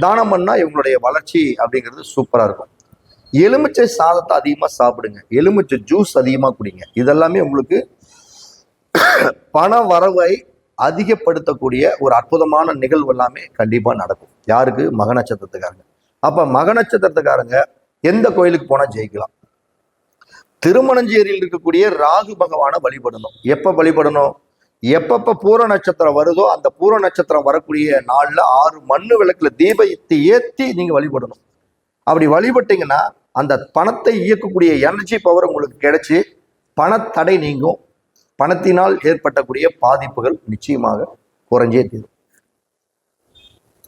தானம் பண்ணா இவங்களுடைய வளர்ச்சி அப்படிங்கிறது சூப்பரா இருக்கும். எலுமிச்சை சாதத்தை அதிகமா சாப்பிடுங்க, எலுமிச்சை ஜூஸ் அதிகமா குடிங்க. இதெல்லாமே உங்களுக்கு பண வரவை அதிகப்படுத்தக்கூடிய ஒரு அற்புதமான நிகழ்வு எல்லாமே கண்டிப்பா நடக்கும். யாருக்கு? மக நட்சத்திரத்துக்காரங்க. அப்ப மக நட்சத்திரத்துக்காரங்க எந்த கோயிலுக்கு போனா ஜெயிக்கலாம்? திருமணஞ்சேரியில் இருக்கக்கூடிய ராகு பகவானை வழிபடணும். எப்ப வழிபடணும்? எப்பப்ப பூர நட்சத்திரம் வருதோ அந்த பூர நட்சத்திரம் வரக்கூடிய நாள்ல 6 மண்ணு விளக்குல தீபத்தை ஏற்றி நீங்க வழிபடணும். அப்படி வழிபட்டீங்கன்னா அந்த பணத்தை இயக்கக்கூடிய எனர்ஜி பவர் உங்களுக்கு கிடைச்சி பணத்தடை நீங்கும். பணத்தினால் ஏற்பட்டக்கூடிய பாதிப்புகள் நிச்சயமாக குறைஞ்சே தீரும்.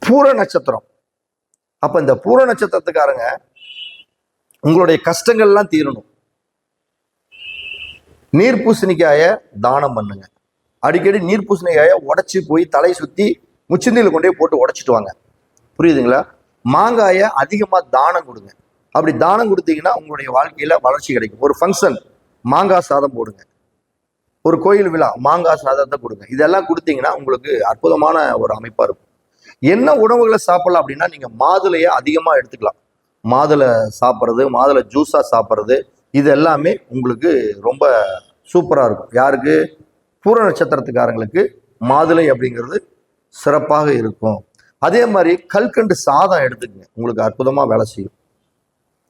பூர நட்சத்திரம், அப்ப இந்த பூர நட்சத்திரத்துக்காரங்க உங்களுடைய கஷ்டங்கள்லாம் தீரணும். நீர் பூசணிக்காய தானம் பண்ணுங்க. அடிக்கடி நீர் பூசணிக்காய உடைச்சி போய் தலை சுத்தி முச்சந்தியில் கொண்டே போட்டு உடைச்சிட்டு வாங்க. புரியுதுங்களா? மாங்காயை அதிகமா தானம் கொடுங்க. அப்படி தானம் கொடுத்தீங்கன்னா உங்களுடைய வாழ்க்கையில வளர்ச்சி கிடைக்கும். ஒரு ஃபங்க்ஷன் மாங்காய் சாதம் போடுங்க, ஒரு கோயில் விழா மாங்காய் சாதத்தை கொடுங்க. இதெல்லாம் கொடுத்தீங்கன்னா உங்களுக்கு அற்புதமான ஒரு அமைப்பா இருக்கும். என்ன உணவுகளை சாப்பிடலாம் அப்படின்னா, நீங்க மாதுளையை அதிகமா எடுத்துக்கலாம். மாதுளை சாப்பிட்றது, மாதுளை ஜூஸா சாப்பிட்றது, இது எல்லாமே உங்களுக்கு ரொம்ப சூப்பராக இருக்கும். யாருக்கு? பூர நட்சத்திரத்துக்காரங்களுக்கு மாதுளை அப்படிங்கிறது சிறப்பாக இருக்கும். அதே மாதிரி கல்கண்டு சாதம் எடுத்துக்கங்க, உங்களுக்கு அற்புதமாக வேலை செய்யும்.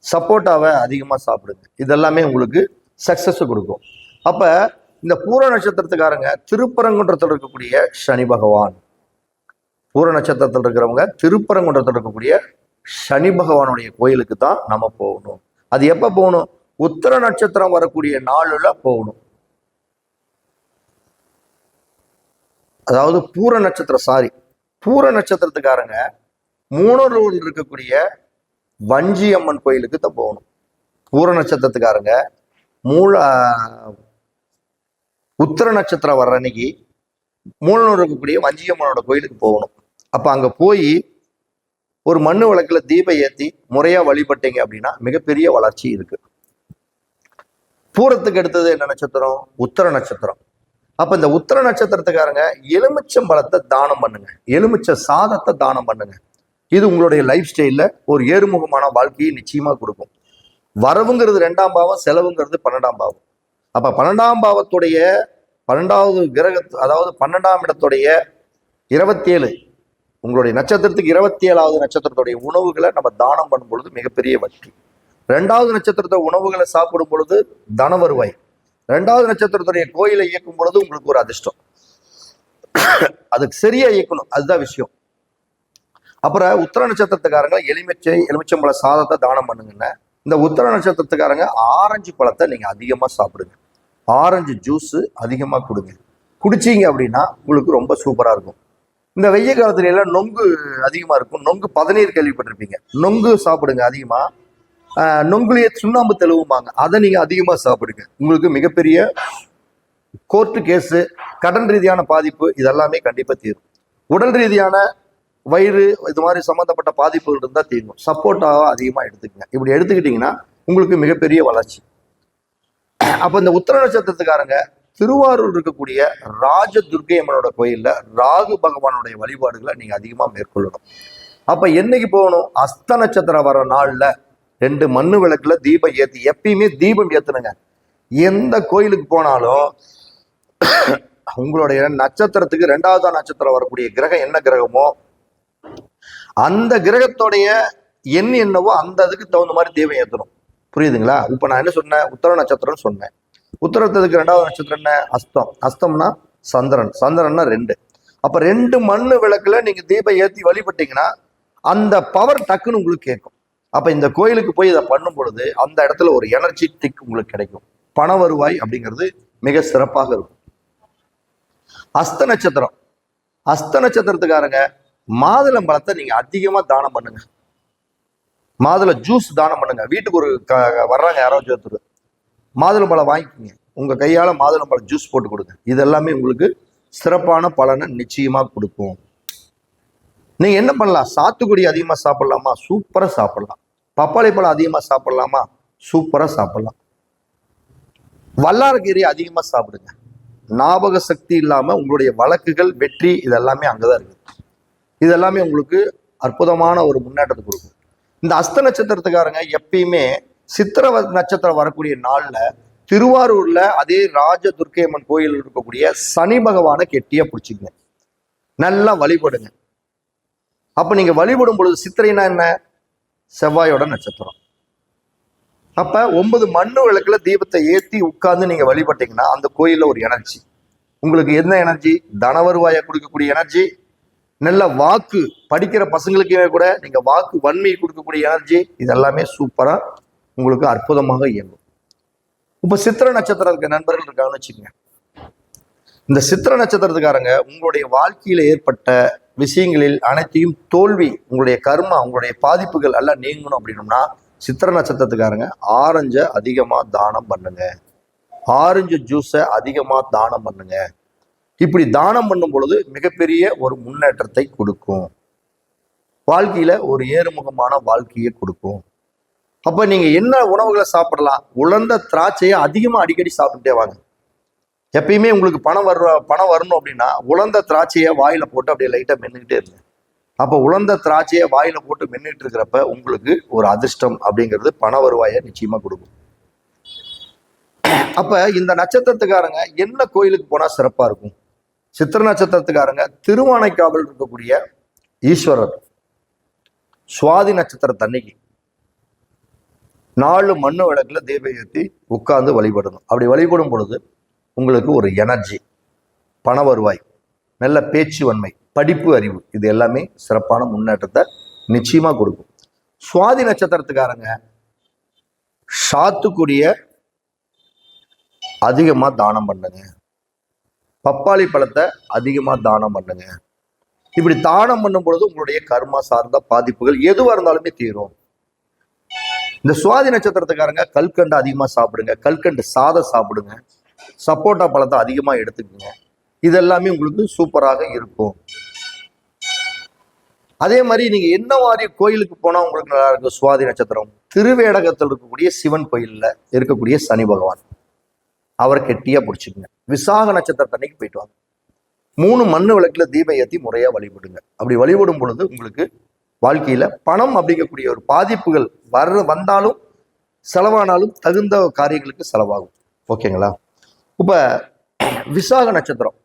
சப்போட்டாவை அதிகமாக சாப்பிடுங்க, இதெல்லாமே உங்களுக்கு சக்ஸஸ் கொடுக்கும். அப்போ இந்த பூர நட்சத்திரத்துக்காரங்க திருப்பரங்குன்றத்தில் இருக்கக்கூடிய சனி பகவான், பூர நட்சத்திரத்தில் இருக்கிறவங்க திருப்பரங்குன்றத்தில் இருக்கக்கூடிய சனி பகவானுடைய கோயிலுக்கு தான் நம்ம போகணும். அது எப்போ போகணும்? உத்தர நட்சத்திரம் வரக்கூடிய நாளில் போகணும். அதாவது பூர நட்சத்திரத்துக்காரங்க மூணூரில் இருக்கக்கூடிய வஞ்சி அம்மன் கோயிலுக்கு தான் போகணும். பூர நட்சத்திரத்துக்காரங்க உத்தர நட்சத்திரம் வர்ற அன்னைக்கு மூலனூர் இருக்கக்கூடிய வஞ்சி அம்மனோட கோயிலுக்கு போகணும். அப்போ அங்கே போய் ஒரு மண்ணு விளக்கில் தீபம் ஏற்றி முறையாக வழிபட்டீங்க அப்படின்னா மிகப்பெரிய வளர்ச்சி இருக்கு. பூரத்துக்கு அடுத்தது என்ன நட்சத்திரம்? உத்தர நட்சத்திரம். அப்போ இந்த உத்தர நட்சத்திரத்துக்காரங்க எலுமிச்சம்பழத்தை தானம் பண்ணுங்க, எலுமிச்சை சாதத்தை தானம் பண்ணுங்க. இது உங்களுடைய லைஃப் ஸ்டைலில் ஒரு ஏறுமுகமான வாழ்க்கையை நிச்சயமாக கொடுக்கும். வரவுங்கிறது 2ஆம் பாவம், செலவுங்கிறது 12ஆம் பாவம். அப்போ 12ஆம் பாவத்துடைய 12வது கிரக, அதாவது 12ஆம் இடத்துடைய 27, உங்களுடைய நட்சத்திரத்துக்கு 27வது நட்சத்திரத்துடைய உணவுகளை நம்ம தானம் பண்ணும் பொழுது மிகப்பெரிய வெற்றி. 2வது நட்சத்திரத்தை உணவுகளை சாப்பிடும் பொழுது தன வருவாய். 2வது நட்சத்திரத்துடைய கோயிலை இயக்கும் பொழுது உங்களுக்கு ஒரு அதிர்ஷ்டம். அதுக்கு சரியா இயக்கணும், அதுதான் விஷயம். அப்புறம் உத்தர நட்சத்திரத்துக்காரங்க எலுமிச்சம்பழ சாதத்தை தானம் பண்ணுங்கன்னு. இந்த உத்தர நட்சத்திரத்துக்காரங்க ஆரஞ்சு பழத்தை நீங்க அதிகமா சாப்பிடுங்க, ஆரஞ்சு ஜூஸ் அதிகமா கொடுங்க. குடிச்சீங்க அப்படின்னா உங்களுக்கு ரொம்ப சூப்பரா இருக்கும். இந்த வெய்ய காலத்துல எல்லாம் நொங்கு அதிகமா இருக்கும். நொங்கு பதநீர் கேள்விப்பட்டிருப்பீங்க. நொங்கு சாப்பிடுங்க அதிகமா. நொங்குலேயே சுண்ணாம்பு தெளிவுமாங்க, அதை நீங்க அதிகமா சாப்பிடுங்க. உங்களுக்கு மிகப்பெரிய கோர்ட்டு கேஸு, கடன் ரீதியான பாதிப்பு இதெல்லாமே கண்டிப்பா தீரும். உடல் ரீதியான வயிறு இது மாதிரி சம்மந்தப்பட்ட பாதிப்புகள் இருந்தால் தீரும். சப்போர்ட்டாக அதிகமாக எடுத்துக்கங்க. இப்படி எடுத்துக்கிட்டிங்கன்னா உங்களுக்கு மிகப்பெரிய வளர்ச்சி. அப்போ இந்த உத்தர நட்சத்திரத்துக்காரங்க திருவாரூர் இருக்கக்கூடிய ராஜ துர்க்கை அம்மனோட கோயிலில் ராகு பகவானுடைய வழிபாடுகளை நீங்கள் அதிகமாக மேற்கொள்ளணும். அப்போ என்னைக்கு போகணும்? அஸ்த நட்சத்திரம் வர நாளில் 2 மண்ணு விளக்குல தீபம் ஏற்றி, எப்பயுமே தீபம் ஏற்றணுங்க. எந்த கோயிலுக்கு போனாலும் உங்களுடைய நட்சத்திரத்துக்கு 2வது நட்சத்திரம் வரக்கூடிய கிரகம் என்ன கிரகமோ அந்த கிரகத்தோடைய எண் என்னவோ அந்த அதுக்கு தகுந்த மாதிரி தீபம் ஏற்றணும். புரியுதுங்களா? இப்போ நான் என்ன சொன்னேன்? உத்தர நட்சத்திரம்னு சொன்னேன். உத்தரத்துக்கு 2வது நட்சத்திரம் என்ன? அஸ்தம். அஸ்தம்னா சந்திரன். சந்திரன்னா 2. அப்போ 2 மண்ணு விளக்குல நீங்க தீபம் ஏற்றி வழிபட்டீங்கன்னா அந்த பவர் டக்குன்னு உங்களுக்கு கேட்கும். அப்போ இந்த கோயிலுக்கு போய் இதை பண்ணும் பொழுது அந்த இடத்துல ஒரு எனர்ஜிட்டிக் உங்களுக்கு கிடைக்கும். பண வருவாய் அப்படிங்கிறது மிக சிறப்பாக இருக்கும். அஸ்த நட்சத்திரம், அஸ்த நட்சத்திரத்துக்காரங்க மாதுளம்பழத்தை நீங்க அதிகமா தானம் பண்ணுங்க. மாதுளை ஜூஸ் தானம் பண்ணுங்க. வீட்டுக்கு ஒரு வர்றாங்க யாரோ ஒருத்தர், மாதுளம்பழம் வாங்கிக்கோங்க, உங்க கையால மாதுளம்பழம் ஜூஸ் போட்டு கொடுங்க. இதெல்லாமே உங்களுக்கு சிறப்பான பலனை நிச்சயமா கொடுக்கும். நீங்க என்ன பண்ணலாம்? சாத்துக்குடி அதிகமா சாப்பிடலாமா? சூப்பரா சாப்பிடலாம். பப்பாளி பழம் அதிகமா சாப்பிடலாமா? சூப்பரா சாப்பிடலாம். வல்லாரக்கீரை அதிகமா சாப்பிடுங்க. ஞாபக சக்தி இல்லாம உங்களுடைய வழக்குகள் வெற்றி இதெல்லாமே அங்கதான் இருக்கு. இதெல்லாமே உங்களுக்கு அற்புதமான ஒரு முன்னேற்றத்தை கொடுக்கும். இந்த அஸ்த நட்சத்திரத்துக்காரங்க எப்பயுமே சித்திரை நட்சத்திரம் வரக்கூடிய நாள்ல திருவாரூர்ல அதே ராஜ துர்க்கை அம்மன் கோயில் இருக்கக்கூடிய சனி பகவானை கெட்டியா பிடிச்சிக்கங்க, நல்லா வழிபடுங்க. அப்ப நீங்க வழிபடும் பொழுது சித்திரைனா என்ன? செவ்வாயோட நட்சத்திரம். அப்ப 9 மண்ணு விளக்குல தீபத்தை ஏற்றி உட்கார்ந்து நீங்க வழிபட்டீங்கன்னா அந்த கோயில்ல ஒரு எனர்ஜி உங்களுக்கு. என்ன எனர்ஜி? தன வருவாயை கொடுக்கக்கூடிய எனர்ஜி. நல்ல வாக்கு, படிக்கிற பசங்களுக்கே கூட நீங்க வாக்கு வன்மையை கொடுக்கக்கூடிய எனர்ஜி. இதெல்லாமே சூப்பரா உங்களுக்கு அற்புதமாக இயங்கும். இப்ப சித்திர நட்சத்திரம் இருக்க நண்பர்கள் இருக்காங்கன்னு வச்சுக்கோங்க. இந்த சித்திர நட்சத்திரத்துக்காரங்க உங்களுடைய வாழ்க்கையில ஏற்பட்ட விஷயங்களில் அனைத்தையும் தோல்வி, உங்களுடைய கர்மா, உங்களுடைய பாதிப்புகள் எல்லாம் நீங்கணும் அப்படின்னோம்னா சித்திர நட்சத்திரத்துக்காரங்க ஆரஞ்சை அதிகமா தானம் பண்ணுங்க, ஆரஞ்சு ஜூஸை அதிகமா தானம் பண்ணுங்க. இப்படி தானம் பண்ணும் பொழுது மிகப்பெரிய ஒரு முன்னேற்றத்தை கொடுக்கும். வாழ்க்கையில ஒரு ஏறுமுகமான வாழ்க்கையை கொடுக்கும். அப்ப நீங்க என்ன உணவுகளை சாப்பிடலாம்? உலர்ந்த திராட்சையை அதிகமா அடிக்கடி சாப்பிட்டுட்டே வாங்க. எப்பயுமே உங்களுக்கு பணம் வரணும் அப்படின்னா உலர்ந்த திராட்சையை வாயில போட்டு அப்படியே லைட்டா மென்னுக்கிட்டே இருங்க. அப்போ உலர்ந்த திராட்சையை வாயில போட்டு மென்னுட்டு இருக்கிறப்ப உங்களுக்கு ஒரு அதிர்ஷ்டம் அப்படிங்கிறது பண வருவாயை நிச்சயமா கொடுக்கும். அப்ப இந்த நட்சத்திரத்துக்காரங்க என்ன கோயிலுக்கு போனா சிறப்பா இருக்கும்? சித்திர நட்சத்திரத்துக்காரங்க திருவானைக்காவல் இருக்கக்கூடிய ஈஸ்வரர் சுவாதி நட்சத்திரத்தன்னைக்கு 4 மண்ணு விளக்குல தீபம் ஏற்றி உட்கார்ந்து வழிபடணும். அப்படி வழிபடும் பொழுது உங்களுக்கு ஒரு எனர்ஜி, பண வருவாய், நல்ல பேச்சு வன்மை, படிப்பு அறிவு, இது எல்லாமே சிறப்பான முன்னேற்றத்தை நிச்சயமா கொடுக்கும். சுவாதி நட்சத்திரத்துக்காரங்க சாத்துக்குடிய அதிகமா தானம் பண்ணுங்க, பப்பாளி பழத்தை அதிகமா தானம் பண்ணுங்க. இப்படி தானம் பண்ணும் பொழுது உங்களுடைய கர்மா சார்ந்த பாதிப்புகள் எதுவாக இருந்தாலுமே தீரும். இந்த சுவாதி நட்சத்திரத்துக்காரங்க கல்கண்டு அதிகமா சாப்பிடுங்க, கல்கண்டு சாதம் சாப்பிடுங்க, சப்போட்டா பழத்தை அதிகமா எடுத்துக்கோங்க. இதெல்லாமே உங்களுக்கு சூப்பராக இருக்கும். அதே மாதிரி நீங்க என்ன மாதிரி கோயிலுக்கு போனா உங்களுக்கு நல்லா இருக்கும்? சுவாதி நட்சத்திரம் திருவேடகத்தில் இருக்கக்கூடிய சிவன் கோயில்ல இருக்கக்கூடிய சனி பகவான், அவரை கெட்டியா பிடிச்சிக்குங்க. விசாக நட்சத்திரத்தன்னைக்கு போயிட்டு வாங்க. 3 மண்ணு விளக்குல தீபம் ஏற்றி முறையா வழிபடுங்க. அப்படி வழிபடும் பொழுது உங்களுக்கு வாழ்க்கையில பணம் அப்படிங்கக்கூடிய ஒரு பாதிப்புகள் வந்தாலும் செலவானாலும் தகுந்த காரியங்களுக்கு செலவாகும். ஓகேங்களா? இப்ப விசாக நட்சத்திரம்,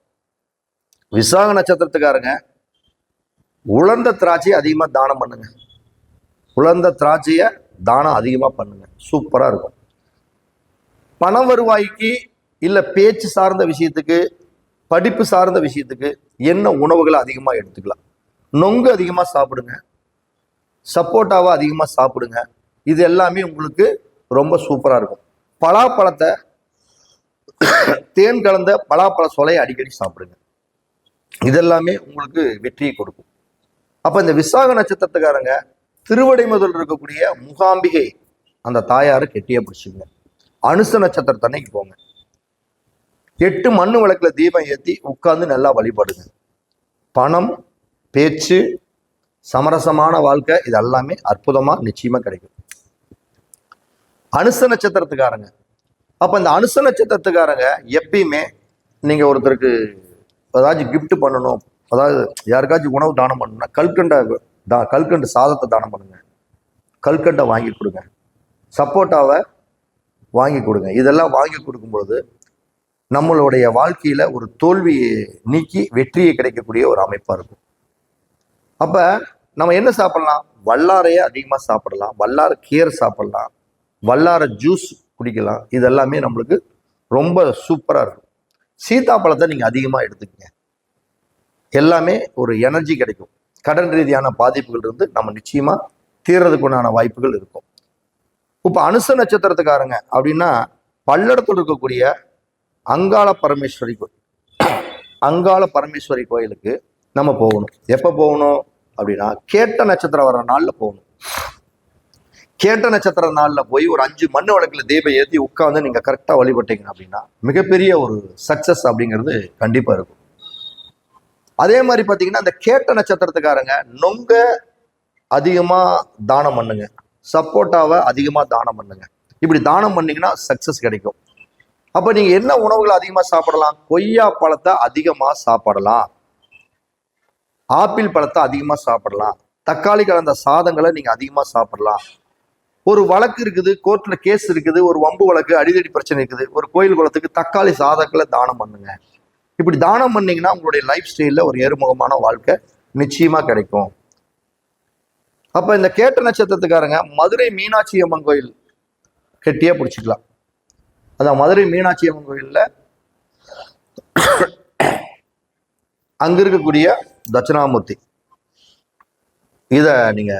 விசாக நட்சத்திரத்துக்காரங்க உலர்ந்த திராட்சையை அதிகமா தானம் பண்ணுங்க. உலர்ந்த திராட்சையை தானம் அதிகமா பண்ணுங்க, சூப்பரா இருக்கும். பண வருவாய்க்கு இல்ல பேச்சு சார்ந்த விஷயத்துக்கு, படிப்பு சார்ந்த விஷயத்துக்கு என்ன உணவுகளை அதிகமா எடுத்துக்கலாம்? நொங்கு அதிகமா சாப்பிடுங்க, சப்போட்டாவை அதிகமா சாப்பிடுங்க. இது எல்லாமே உங்களுக்கு ரொம்ப சூப்பரா இருக்கும். பலாப்பழத்தை, தேன் கலந்த பலாப்பழ சொலையை அடிக்கடி சாப்பிடுங்க. இதெல்லாமே உங்களுக்கு வெற்றியை கொடுக்கும். அப்ப இந்த விசாக நட்சத்திரத்துக்காரங்க திருவடைமுதல் இருக்கக்கூடிய மூகாம்பிகை அந்த தாயாரை கெட்டியா பிடிச்சிங்க. அனுச நட்சத்திரத்தன்னைக்கு போங்க, 8 மண்ணு விளக்குல தீபம் ஏற்றி உட்கார்ந்து நல்லா வழிபடுங்க. பணம், பேச்சு, சமரசமான வாழ்க்கை, இது எல்லாமே அற்புதமா நிச்சயமா கிடைக்கும். அனுச நட்சத்திரத்துக்காரங்க, அப்ப இந்த அனுச நட்சத்திரத்துக்காரங்க எப்பயுமே நீங்க ஒருத்தருக்கு ஏதாச்சும் கிஃப்ட் பண்ணணும், அதாவது யாருக்காச்சும் உணவு தானம் பண்ணணும்னா கல்கண்டு சாதத்தை தானம் பண்ணுங்க, கல்கண்டை வாங்கி கொடுங்க, சப்போட்டாவை வாங்கி கொடுங்க. இதெல்லாம் வாங்கி கொடுக்கும்போது நம்மளுடைய வாழ்க்கையில ஒரு தோல்வியை நீக்கி வெற்றியை கிடைக்கக்கூடிய ஒரு அமைப்பா இருக்கும். அப்ப நம்ம என்ன சாப்பிடலாம்? வல்லாரையை அதிகமா சாப்பிடலாம், வல்லார கீரை சாப்பிடலாம், வல்லார ஜூஸ் குடிக்கலாம். இதெல்லாமே நம்மளுக்கு ரொம்ப சூப்பரா இருக்கும். சீதாப்பழத்தை நீங்க அதிகமா எடுத்துக்கங்க, எல்லாமே ஒரு எனர்ஜி கிடைக்கும். கடன் ரீதியான பாதிப்புகள் இருந்து நம்ம நிச்சயமா தீர்றதுக்குண்டான வாய்ப்புகள் இருக்கும். இப்ப அனுச நட்சத்திரத்துக்காரங்க அப்படின்னா பல்லடத்தில் இருக்கக்கூடிய அங்காள பரமேஸ்வரி கோயில், அங்காள பரமேஸ்வரி கோயிலுக்கு நம்ம போகணும். எப்ப போகணும் அப்படின்னா கேட்ட நட்சத்திரம் வர நாள்ல போகணும். கேட்ட நட்சத்திர நாள்ல போய் ஒரு 5 மண்ணு விளக்குல தீபம் ஏற்றி உட்காந்து நீங்க கரெக்டா வழிபட்டீங்க அப்படின்னா மிகப்பெரிய ஒரு சக்சஸ் அப்படிங்கிறது கண்டிப்பா இருக்கும். அதே மாதிரி பாத்தீங்கன்னா இந்த கேட்ட நட்சத்திரத்துக்காரங்க நொங்க அதிகமா தானம் பண்ணுங்க, சப்போட்டாவை அதிகமா தானம் பண்ணுங்க. இப்படி தானம் பண்ணீங்கன்னா சக்சஸ் கிடைக்கும். அப்ப நீங்க என்ன உணவுகளை அதிகமா சாப்பிடலாம்? கொய்யா பழத்தை அதிகமா சாப்பிடலாம், ஆப்பிள் பழத்தை அதிகமா சாப்பிடலாம், தக்காளி கலந்த சாதங்களை நீங்க அதிகமா சாப்பிடலாம். ஒரு வழக்கு இருக்குது, கோர்ட்ல கேஸ் இருக்குது, ஒரு வம்பு வழக்கு, அடிதடி பிரச்சனை இருக்குது, ஒரு கோயில் குளத்துக்கு தக்காளி சாதங்களை தானம் பண்ணுங்க. இப்படி தானம் பண்ணீங்கன்னா உங்களுடைய லைஃப் ஸ்டைல்ல ஒரு ஏறுமுகமான வாழ்க்கை நிச்சயமா கிடைக்கும். அப்ப இந்த கேட்ட நட்சத்திரத்துக்காரங்க மதுரை மீனாட்சி அம்மன் கோயில் கெட்டியா பிடிச்சிக்கலாம். அதான் மதுரை மீனாட்சி அம்மன் கோயில்ல அங்க இருக்கக்கூடிய தட்சிணாமூர்த்தி, இத நீங்க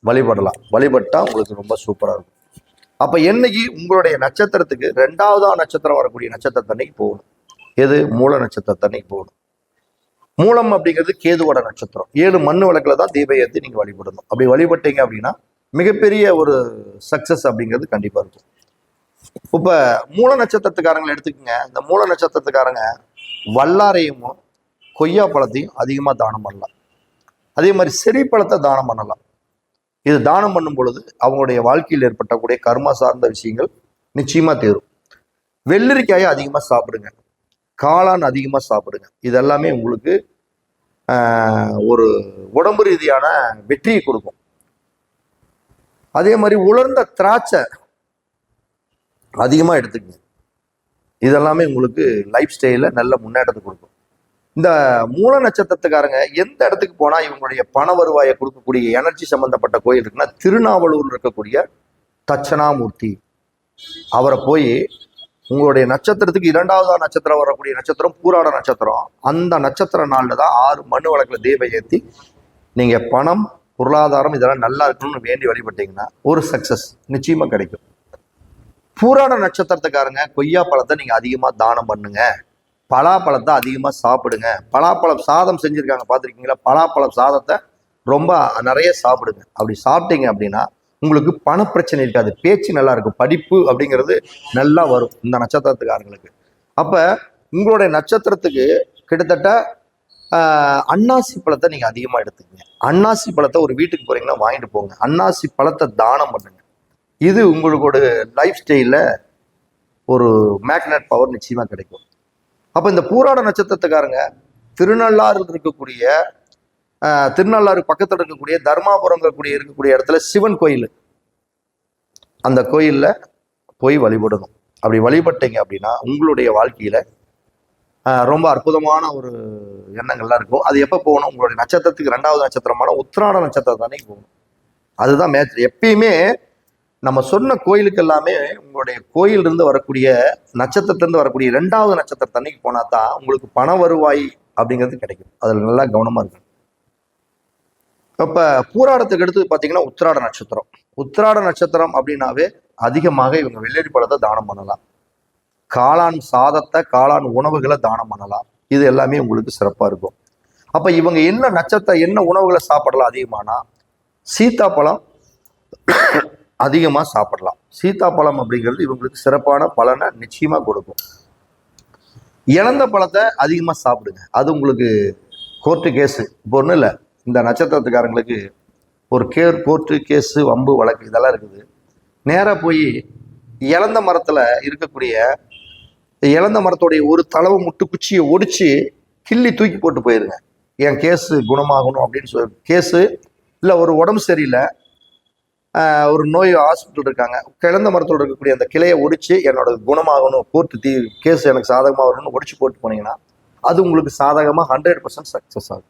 வழிபடலாம். வழிபட்டா உங்களுக்கு ரொம்ப சூப்பரா இருக்கும். அப்ப என்னைக்கு உங்களுடைய நட்சத்திரத்துக்கு 2வது நட்சத்திரம் வரக்கூடிய நட்சத்திரத்தன்னைக்கு போகணும். எது? மூல நட்சத்திரத்தன்னைக்கு போகணும். மூலம் அப்படிங்கிறது கேதுவோட நட்சத்திரம். 7 மண்ணு விளக்குல தான் தீபம் ஏற்றி நீங்க வழிபடணும். அப்படி வழிபட்டீங்க அப்படின்னா மிகப்பெரிய ஒரு சக்சஸ் அப்படிங்கிறது கண்டிப்பா இருக்கும். இப்ப மூல நட்சத்திரத்துக்காரங்களை எடுத்துக்கோங்க. இந்த மூல நட்சத்திரத்துக்காரங்க வல்லாரையும் கொய்யா பழத்தையும் அதிகமா தானம் பண்ணலாம். அதே மாதிரி செரி பழத்தை தானம் பண்ணலாம். இது தானம் பண்ணும் பொழுது அவங்களுடைய வாழ்க்கையில் ஏற்பட்டக்கூடிய கர்மா சார்ந்த விஷயங்கள் நிச்சயமா தேரும். வெள்ளரிக்காயை அதிகமா சாப்பிடுங்க, காளான் அதிகமா சாப்பிடுங்க. இதெல்லாமே உங்களுக்கு ஒரு உடம்பு ரீதியான வெற்றியை கொடுக்கும். அதே மாதிரி உலர்ந்த திராட்சை அதிகமா எடுத்துக்கங்க. இதெல்லாமே உங்களுக்கு லைஃப் ஸ்டைலில் நல்ல முன்னேற்றத்தை கொடுக்கும். இந்த மூல நட்சத்திரத்துக்காரங்க எந்த இடத்துக்கு போனால் இவங்களுடைய பண வருவாயை கொடுக்கக்கூடிய எனர்ஜி சம்பந்தப்பட்ட கோயில் இருக்குன்னா, திருநாவலூர் இருக்கக்கூடிய தட்சணாமூர்த்தி, அவரை போய் உங்களுடைய நட்சத்திரத்துக்கு 2வது நட்சத்திரம் வரக்கூடிய நட்சத்திரம் பூராட நட்சத்திரம், அந்த நட்சத்திர நாளில் தான் 6 மண் விளக்கில் தீபம் ஏற்றி நீங்கள் பணம் பொருளாதாரம் இதெல்லாம் நல்லா இருக்கணும்னு வேண்டி வழிபட்டீங்கன்னா ஒரு சக்சஸ் நிச்சயமா கிடைக்கும். பூராட நட்சத்திரத்துக்காரங்க கொய்யா பழத்தை நீங்கள் அதிகமாக தானம் பண்ணுங்க, பலாப்பழத்தை அதிகமாக சாப்பிடுங்க. பலாப்பழம் சாதம் செஞ்சுருக்காங்க பார்த்துருக்கீங்களா? பலாப்பழம் சாதத்தை ரொம்ப நிறைய சாப்பிடுங்க. அப்படி சாப்பிட்டீங்க அப்படின்னா உங்களுக்கு பண பிரச்சனை இருக்காது, பேச்சு நல்லா இருக்கும், படிப்பு அப்படிங்கிறது நல்லா வரும் இந்த நட்சத்திரத்துக்காரங்களுக்கு. அப்போ உங்களுடைய நட்சத்திரத்துக்கு கிட்டத்தட்ட அன்னாசி பழத்தை நீங்கள் அதிகமாக எடுத்துக்கங்க. அன்னாசி பழத்தை ஒரு வீட்டுக்கு போகிறீங்கன்னா வாங்கிட்டு போங்க, அன்னாசி பழத்தை தானம் பண்ணுங்க. இது உங்களோட லைஃப் ஸ்டைலில் ஒரு மேக்னெட் பவர் நிச்சயமாக கிடைக்கும். அப்போ இந்த பூராட நட்சத்திரத்துக்காரங்க திருநள்ளாறில் இருக்கக்கூடிய திருநள்ளாறு பக்கத்தில் இருக்கக்கூடிய தர்மாபுரம் இருக்கக்கூடிய இடத்துல சிவன் கோயில், அந்த கோயிலில் போய் வழிபடணும். அப்படி வழிபட்டீங்க அப்படின்னா உங்களுடைய வாழ்க்கையில் ரொம்ப அற்புதமான ஒரு எண்ணங்கள்லாம் இருக்கும். அது எப்போ போகணும்? உங்களுடைய நட்சத்திரத்துக்கு 2வது நட்சத்திரமான உத்திராட நட்சத்திரம் தானே போகணும். அதுதான் மேட்ச். எப்பயுமே நம்ம சொன்ன கோயிலுக்கு எல்லாமே உங்களுடைய கோயிலிருந்து வரக்கூடிய நட்சத்திரத்திலிருந்து வரக்கூடிய 2வது நட்சத்திரத்தை அன்னைக்கு போனா தான் உங்களுக்கு பண வருவாய் அப்படிங்கிறது கிடைக்கும். அதில் நல்லா கவனமா இருக்கும். இப்போ பூராடத்துக்கு அடுத்து பார்த்தீங்கன்னா உத்திராட நட்சத்திரம். உத்திராட நட்சத்திரம் அப்படின்னாவே அதிகமாக இவங்க வெள்ளரி பழத்தை தானம் பண்ணலாம், காளான் சாதத்தை காளான் உணவுகளை தானம் பண்ணலாம். இது எல்லாமே உங்களுக்கு சிறப்பாக இருக்கும். அப்போ இவங்க என்ன உணவுகளை சாப்பிடலாம் அதிகமானா, சீத்தாப்பழம் அதிகமாக சாப்பிடலாம். சீத்தாப்பழம் அப்படிங்கிறது இவங்களுக்கு சிறப்பான பலனை நிச்சயமாக கொடுக்கும். இழந்த பழத்தை அதிகமாக சாப்பிடுங்க, அது உங்களுக்கு கோர்ட்டு கேஸு இப்போ ஒன்றும் இல்லை. இந்த நட்சத்திரத்துக்காரங்களுக்கு ஒரு கோர்ட்டு கேஸு வம்பு வழக்கு இதெல்லாம் இருக்குது. நேராக போய் இழந்த மரத்தில் இருக்கக்கூடிய இழந்த மரத்துடைய ஒரு தளவு முட்டு குச்சியை ஒடிச்சு கிள்ளி தூக்கி போட்டு போயிருங்க. என் கேஸு குணமாகணும் அப்படின்னு சொல்லி கேஸு இல்லை, ஒரு உடம்பு சரியில்லை, ஒரு நோய் ஹாஸ்பிட்டல் இருக்காங்க, கிழந்த மரத்தோடு இருக்கக்கூடிய அந்த கிளையை ஒடிச்சு என்னோட குணமாகணும், கோர்ட்டு கேஸ் எனக்கு சாதகமாக வரணும்னு ஒடிச்சு போட்டு போனீங்கன்னா அது உங்களுக்கு சாதகமாக 100% சக்ஸஸ் ஆகும்.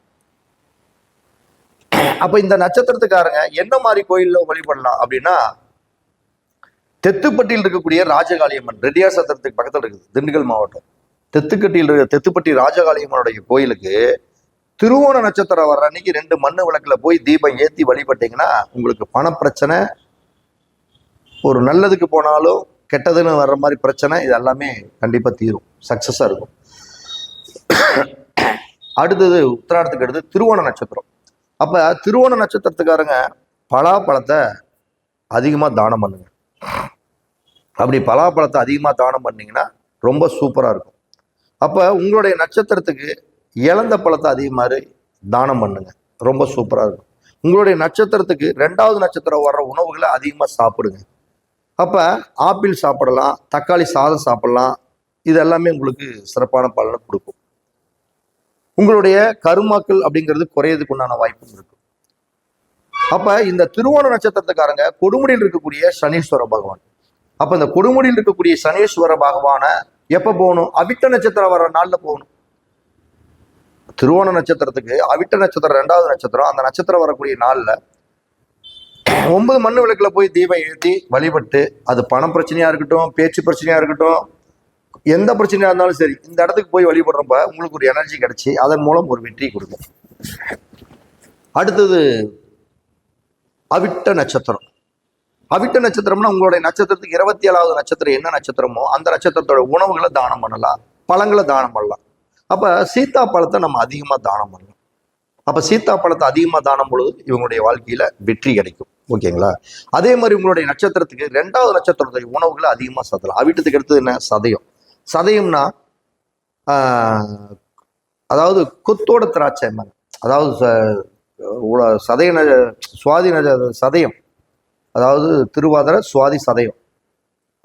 அப்போ இந்த நட்சத்திரத்துக்காரங்க என்ன மாதிரி கோயிலில் வழிபடலாம் அப்படின்னா, தெத்துப்பட்டியில் இருக்கக்கூடிய ராஜகாளியம்மன், ரெட்டியார் சத்திரத்துக்கு பக்கத்தில் இருக்குது, திண்டுக்கல் மாவட்டம். தெத்துப்பட்டி ராஜகாளியம்மனுடைய கோயிலுக்கு திருவோண நட்சத்திரம் வர்ற அன்னைக்கு 2 மண் விளக்கில் போய் தீபம் ஏற்றி வழிபட்டீங்கன்னா உங்களுக்கு பணப்பிரச்சனை, ஒரு நல்லதுக்கு போனாலும் கெட்டதுன்னு வர்ற மாதிரி பிரச்சனை, இது எல்லாமே கண்டிப்பாக தீரும், சக்ஸஸாக இருக்கும். அடுத்தது உத்திராடத்துக்கு அடுத்து திருவோண நட்சத்திரம். அப்போ திருவோண நட்சத்திரத்துக்காரங்க பலாப்பழத்தை அதிகமாக தானம் பண்ணுங்க. அப்படி பலாப்பழத்தை அதிகமாக தானம் பண்ணிங்கன்னா ரொம்ப சூப்பராக இருக்கும். அப்போ உங்களுடைய நட்சத்திரத்துக்கு இழந்த பழத்தை அதிகமாக தானம் பண்ணுங்க, ரொம்ப சூப்பராக இருக்கும். உங்களுடைய நட்சத்திரத்துக்கு 2வது நட்சத்திரம் வர்ற உணவுகளை அதிகமாக சாப்பிடுங்க. அப்போ ஆப்பிள் சாப்பிடலாம், தக்காளி சாதம் சாப்பிடலாம், இது எல்லாமே உங்களுக்கு சிறப்பான பலனை கொடுக்கும். உங்களுடைய கருமாக்கள் அப்படிங்கிறது குறையதுக்கு உண்டான வாய்ப்பும் இருக்கும். அப்போ இந்த திருவோண நட்சத்திரத்துக்காரங்க கொடுமுடியில் இருக்கக்கூடிய சனீஸ்வர பகவான். அப்போ இந்த கொடுமுடியில் இருக்கக்கூடிய சனீஸ்வர பகவானை எப்போ போகணும்? அவிட்ட நட்சத்திரம் வர்ற நாளில் போகணும். திருவோண நட்சத்திரத்துக்கு அவிட்ட நட்சத்திரம் 2வது நட்சத்திரம், அந்த நட்சத்திரம் வரக்கூடிய நாளில் 9 மண் விளக்கில் போய் தீபம் ஏற்றி வழிபட்டு, அது பணம் பிரச்சனையாக இருக்கட்டும், பேச்சு பிரச்சனையாக இருக்கட்டும், எந்த பிரச்சனையாக இருந்தாலும் சரி, இந்த இடத்துக்கு போய் வழிபடுறப்ப உங்களுக்கு ஒரு எனர்ஜி கிடைச்சி அதன் மூலம் ஒரு வெற்றி கொடுக்கும். அடுத்தது அவிட்ட நட்சத்திரம். அவிட்ட நட்சத்திரம்னா உங்களுடைய நட்சத்திரத்துக்கு 27வது நட்சத்திரம் என்ன நட்சத்திரமோ அந்த நட்சத்திரத்தோட உணவுகளை தானம் பண்ணலாம், பழங்களை தானம் பண்ணலாம். அப்போ சீத்தாப்பழத்தை நம்ம அதிகமாக தானம் பண்ணலாம். அப்போ சீத்தாப்பழத்தை அதிகமாக தானம் பொழுது இவங்களுடைய வாழ்க்கையில் வெற்றி கிடைக்கும். ஓகேங்களா? அதே மாதிரி உங்களுடைய நட்சத்திரத்துக்கு 2வது நட்சத்திரத்துடைய உணவுகளை அதிகமாக சாப்பிடலாம். அவிட்டத்துக்கு அடுத்தது என்ன? சதயம். சதயம்னா அதாவது கொத்தோட திராட்சை, அதாவது சதய சுவாதி சதயம், அதாவது திருவாதிரை சுவாதி சதயம்,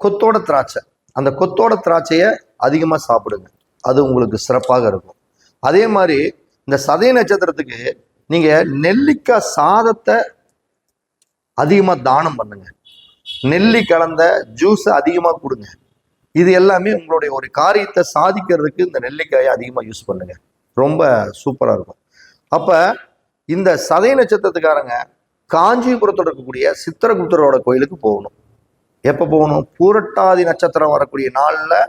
கொத்தோட திராட்சை. அந்த கொத்தோட திராட்சையை அதிகமாக சாப்பிடுங்க, அது உங்களுக்கு சிறப்பாக இருக்கும். அதே மாதிரி இந்த சதய நட்சத்திரத்துக்கு நீங்கள் நெல்லிக்காய் சாதத்தை அதிகமாக தானம் பண்ணுங்க, நெல்லி கலந்த ஜூஸை அதிகமாக கொடுங்க. இது எல்லாமே உங்களுடைய ஒரு காரியத்தை சாதிக்கிறதுக்கு இந்த நெல்லிக்காயை அதிகமாக யூஸ் பண்ணுங்க, ரொம்ப சூப்பராக இருக்கும். அப்போ இந்த சதய நட்சத்திரத்துக்காரங்க காஞ்சிபுரத்தோட இருக்கக்கூடிய சித்திரகுப்தரோட கோயிலுக்கு போகணும். எப்போ போகணும்? பூரட்டாதி நட்சத்திரம் வரக்கூடிய நாளில்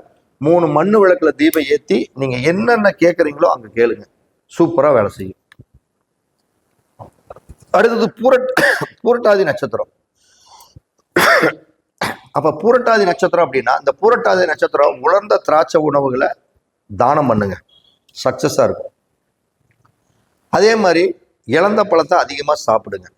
3 மண்ணு விளக்குல தீபம் ஏற்றி நீங்கள் என்னென்ன கேட்குறீங்களோ அங்கே கேளுங்க, சூப்பராக வேலை செய்யும். அடுத்தது பூரட்டாதி நட்சத்திரம். அப்ப பூரட்டாதி நட்சத்திரம் அப்படின்னா, இந்த பூரட்டாதி நட்சத்திரம் உலர்ந்த திராட்சை உணவுகளை தானம் பண்ணுங்க, சக்சஸா இருக்கும். அதே மாதிரி இளந்த பழத்தை அதிகமா சாப்பிடுங்க,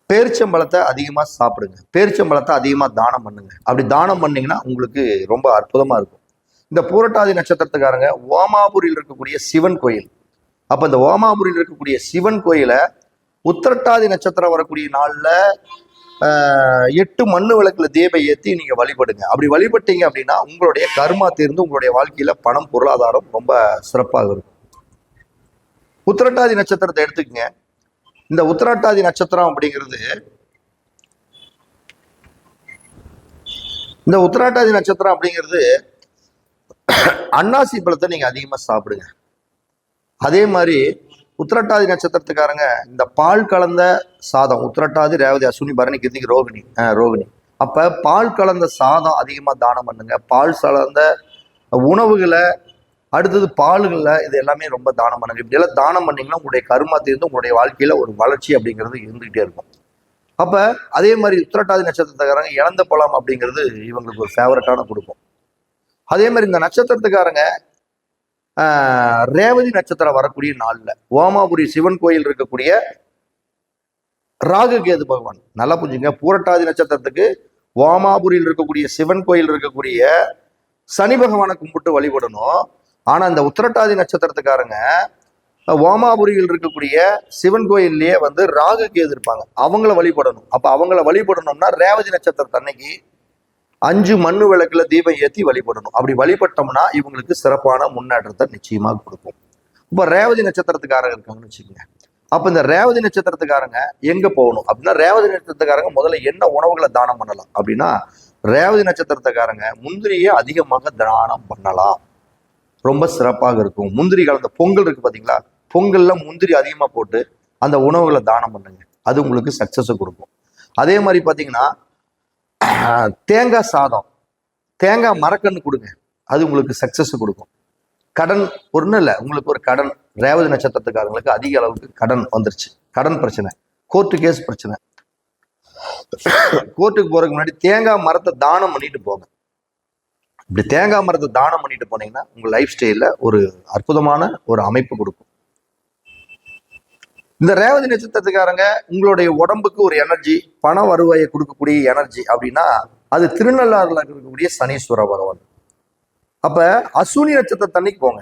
பேரிச்சம்பழத்தை அதிகமா சாப்பிடுங்க, பேரிச்சம்பழத்தை அதிகமா தானம் பண்ணுங்க. அப்படி தானம் பண்ணீங்கன்னா உங்களுக்கு ரொம்ப அற்புதமா இருக்கும். இந்த பூரட்டாதி நட்சத்திரத்துக்காரங்க ஓமாபுரியில் இருக்கக்கூடிய சிவன் கோயில், அப்ப இந்த ஓமாபுரியில் இருக்கக்கூடிய சிவன் கோயிலை உத்திரட்டாதி நட்சத்திரம் வரக்கூடிய நாள்ல 8 மண்ணு விளக்குல தீபம் ஏற்றி நீங்க வழிபடுங்க. அப்படி வழிபட்டீங்க அப்படின்னா உங்களுடைய கர்மா தீர்ந்து உங்களுடைய வாழ்க்கையில பணம் பொருளாதாரம் ரொம்ப சிறப்பாக இருக்கும். உத்திரட்டாதி நட்சத்திரத்தை எடுத்துக்கங்க. இந்த உத்திரட்டாதி நட்சத்திரம் அப்படிங்கிறது, இந்த உத்திரட்டாதி நட்சத்திரம் அப்படிங்கிறது அன்னாசி பழத்தை நீங்க அதிகமா சாப்பிடுங்க. அதே மாதிரி உத்திரட்டாதி நட்சத்திரத்துக்காரங்க இந்த பால் கலந்த சாதம், உத்திரட்டாதி, ரேவதி, அஸ்வினி, பரணி, கிருத்திகை, ரோகிணி, அப்ப பால் கலந்த சாதம் அதிகமா தானம் பண்ணுங்க. பால் கலந்த உணவுகளை, அடுத்தது பால்களை, இது எல்லாமே ரொம்ப தானம் பண்ணுங்க. இப்படி எல்லாம் தானம் பண்ணீங்கன்னா உங்களுடைய கர்மா தீர்ந்து உங்களுடைய வாழ்க்கையில ஒரு வளர்ச்சி அப்படிங்கிறது இருந்துகிட்டே இருக்கும். அப்ப அதே மாதிரி உத்திரட்டாதி நட்சத்திரத்துக்காரங்க இழந்த பழம் அப்படிங்கிறது இவங்களுக்கு ஒரு ஃபேவரட்டான கொடுக்கும். அதே மாதிரி இந்த நட்சத்திரத்துக்காரங்க ரேவதி நட்சத்திரம் வரக்கூடிய நாள்ல ஓமாபுரி சிவன் கோயில் இருக்கக்கூடிய ராகு கேது பகவான், நல்லா புரிஞ்சுங்க. பூரட்டாதி நட்சத்திரத்துக்கு ஓமாபுரியில் இருக்கக்கூடிய சிவன் கோயில் இருக்கக்கூடிய சனி பகவானை கும்பிட்டு வழிபடணும். ஆனா இந்த உத்திரட்டாதி நட்சத்திரத்துக்காரங்க ஓமாபுரியில் இருக்கக்கூடிய சிவன் கோயில்லையே ராகு கேது இருப்பாங்க, அவங்கள வழிபடணும். அப்ப அவங்கள வழிபடணும்னா ரேவதி நட்சத்திரத்து அன்னைக்கு 5 மண்ணு விளக்குல தீபம் ஏற்றி வழிபடணும். அப்படி வழிபட்டோம்னா இவங்களுக்கு சிறப்பான முன்னேற்றத்தை நிச்சயமாக கொடுக்கும். இப்போ ரேவதி நட்சத்திரத்துக்காரங்க இருக்காங்கன்னு வச்சுக்கோங்க. அப்போ இந்த ரேவதி நட்சத்திரத்துக்காரங்க எங்க போகணும் அப்படின்னா, ரேவதி நட்சத்திரத்துக்காரங்க முதல்ல என்ன உணவுகளை தானம் பண்ணலாம் அப்படின்னா, ரேவதி நட்சத்திரத்துக்காரங்க முந்திரியை அதிகமாக தானம் பண்ணலாம், ரொம்ப சிறப்பாக இருக்கும். முந்திரி கலந்த பொங்கல் இருக்கு பார்த்தீங்களா, பொங்கல்ல முந்திரி அதிகமாக போட்டு அந்த உணவுகளை தானம் பண்ணுங்க, அது உங்களுக்கு சக்சஸை கொடுக்கும். அதே மாதிரி பார்த்தீங்கன்னா தேங்காய் சாதம், தேங்காய் மரக்கன்று கொடுங்க, அது உங்களுக்கு சக்சஸ் கொடுக்கும். கடன் ஒன்றும் இல்லை, உங்களுக்கு ஒரு கடன், ரேவதி நட்சத்திரத்துக்காரங்களுக்கு அதிக அளவுக்கு கடன் வந்துருச்சு, கடன் பிரச்சனை, கோர்ட்டு கேஸ் பிரச்சனை, கோர்ட்டுக்கு போறதுக்கு முன்னாடி தேங்காய் மரத்தை தானம் பண்ணிட்டு போங்க. இப்படி தேங்காய் மரத்தை தானம் பண்ணிட்டு போனீங்கன்னா உங்க லைஃப் ஸ்டைல்ல ஒரு அற்புதமான ஒரு அமைப்பு கொடுக்கும். இந்த ரேவதி நட்சத்திரத்துக்காரங்க உங்களுடைய உடம்புக்கு ஒரு எனர்ஜி, பண வருவாயை கொடுக்கக்கூடிய எனர்ஜி அப்படின்னா அது திருநள்ளாறுல இருக்கக்கூடிய சனீஸ்வர பகவான். அப்ப அஸ்வினி நட்சத்திரத்தன்னைக்கு போங்க.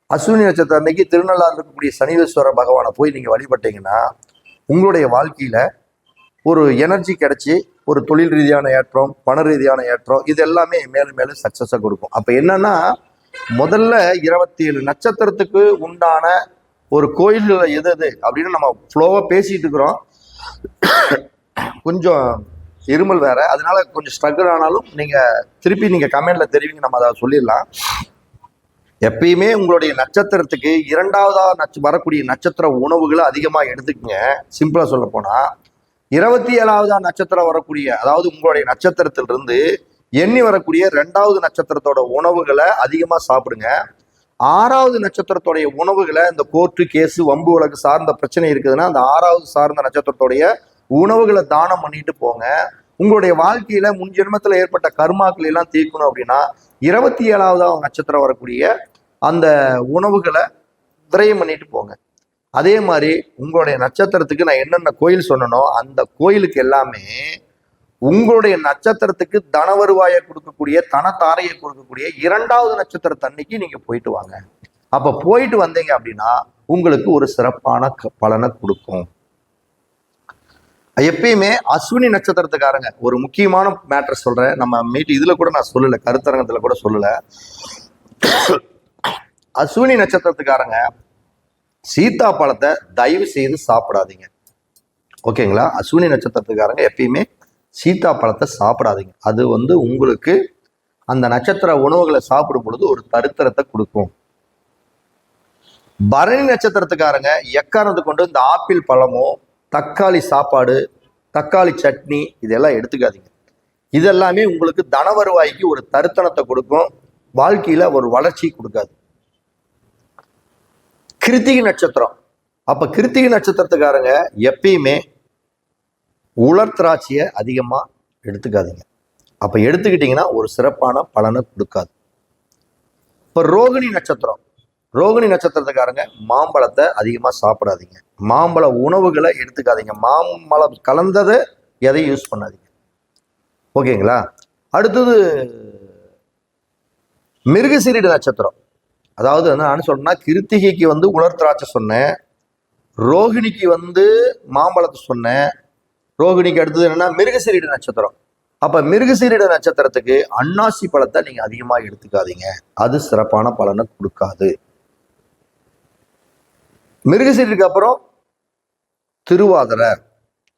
அஸ்வினி நட்சத்திரம் அன்னைக்கு திருநள்ளாறு இருக்கக்கூடிய சனீஸ்வர பகவானை போய் நீங்க வழிபட்டீங்கன்னா உங்களுடைய வாழ்க்கையில ஒரு எனர்ஜி கிடைச்சி ஒரு தொழில் ரீதியான ஏற்றம், பண ரீதியான ஏற்றம், இது எல்லாமே மேலும் மேலும் சக்சஸா கொடுக்கும். அப்ப என்னன்னா, முதல்ல 27 நட்சத்திரத்துக்கு உண்டான ஒரு கோயில் எது அப்படின்னு நம்ம ஃப்ளோவா பேசிட்டு இருக்கிறோம். கொஞ்சம் இருமல் வேற, அதனால கொஞ்சம் ஸ்ட்ரகிள் ஆனாலும் நீங்க திருப்பி நீங்க கமெண்ட்ல தெரிவிங்க, நம்ம அதை சொல்லிடலாம். எப்பயுமே உங்களுடைய நட்சத்திரத்துக்கு 2வதா வரக்கூடிய நட்சத்திர உணவுகளை அதிகமா எடுத்துக்கங்க. சிம்பிளா சொல்ல போனா 27வதா நட்சத்திரம் வரக்கூடிய, அதாவது உங்களுடைய நட்சத்திரத்திலிருந்து எண்ணி வரக்கூடிய 2வது நட்சத்திரத்தோட உணவுகளை அதிகமா சாப்பிடுங்க. 6வது நட்சத்திரத்துடைய உணவுகளை, இந்த கோர்ட்டு கேஸு வம்பு வழக்கு சார்ந்த பிரச்சனை இருக்குதுன்னா அந்த 6வது சார்ந்த நட்சத்திரத்துடைய உணவுகளை தானம் பண்ணிட்டு போங்க. உங்களுடைய வாழ்க்கையில முன் ஜென்மத்துல ஏற்பட்ட கர்மாக்கள் எல்லாம் தீர்க்கணும் அப்படின்னா 27வது நட்சத்திரம் வரக்கூடிய அந்த உணவுகளை விரயம் பண்ணிட்டு போங்க. அதே மாதிரி உங்களுடைய நட்சத்திரத்துக்கு நான் என்னென்ன கோயில் சொன்னனோ அந்த கோயிலுக்கு எல்லாமே உங்களுடைய நட்சத்திரத்துக்கு தன வருவாயை கொடுக்கக்கூடிய, தனத்தாரையை கொடுக்கக்கூடிய 2வது நட்சத்திரத்தன்னைக்கு நீங்க போயிட்டு வாங்க. அப்ப போயிட்டு வந்தீங்க அப்படின்னா உங்களுக்கு ஒரு சிறப்பான பலனை கொடுக்கும். எப்பயுமே அஸ்வினி நட்சத்திரத்துக்காரங்க ஒரு முக்கியமான மேட்டர் சொல்றேன், நம்ம இதுல கூட நான் சொல்லல, கருத்தரங்கத்துல கூட சொல்லல. அஸ்வினி நட்சத்திரத்துக்காரங்க சீத்தா பழத்தை தயவு செய்து சாப்பிடாதீங்க, ஓகேங்களா? அஸ்வினி நட்சத்திரத்துக்காரங்க எப்பயுமே சீத்தா பழத்தை சாப்பிடாதீங்க. அது உங்களுக்கு அந்த நட்சத்திர உணவுகளை சாப்பிடும் பொழுது ஒரு தரித்திரத்தை கொடுக்கும். பரணி நட்சத்திரத்துக்காரங்க எக்காரணத்தை கொண்டு இந்த ஆப்பிள் பழமோ, தக்காளி சாப்பாடு, தக்காளி சட்னி இதெல்லாம் எடுத்துக்காதீங்க. இதெல்லாமே உங்களுக்கு தன வருவாய்க்கு ஒரு தருத்தனத்தை கொடுக்கும், வாழ்க்கையில ஒரு வளர்ச்சி கொடுக்காது. கிருத்திகை நட்சத்திரம், அப்ப கிருத்திகை நட்சத்திரத்துக்காரங்க எப்பயுமே உலர் திராட்சையை அதிகமா எடுத்துக்காதீங்க. அப்ப எடுத்துக்கிட்டீங்கன்னா ஒரு சிறப்பான பலனை கொடுக்காது. இப்ப ரோகிணி நட்சத்திரம், ரோகிணி நட்சத்திரத்துக்காரங்க மாம்பழத்தை அதிகமா சாப்பிடாதீங்க, மாம்பழ உணவுகளை எடுத்துக்காதீங்க, மாம்பழம் கலந்ததை எதையும் யூஸ் பண்ணாதீங்க. ஓகேங்களா? அடுத்தது மிருகசீரிட நட்சத்திரம். அதாவது நான் சொன்னா கிருத்திகைக்கு உலர் திராட்சை சொன்னேன், ரோகிணிக்கு மாம்பழத்தை சொன்னேன், ரோகிணிக்கு அடுத்தது என்னன்னா மிருகசீரிட நட்சத்திரம். அப்ப மிருகசீரிட நட்சத்திரத்துக்கு அன்னாசி பழத்தை நீங்க அதிகமா எடுத்துக்காதீங்க, அது சிறப்பான பலனை கொடுக்காது. மிருகசீரிக்கு அப்புறம் திருவாதிரை,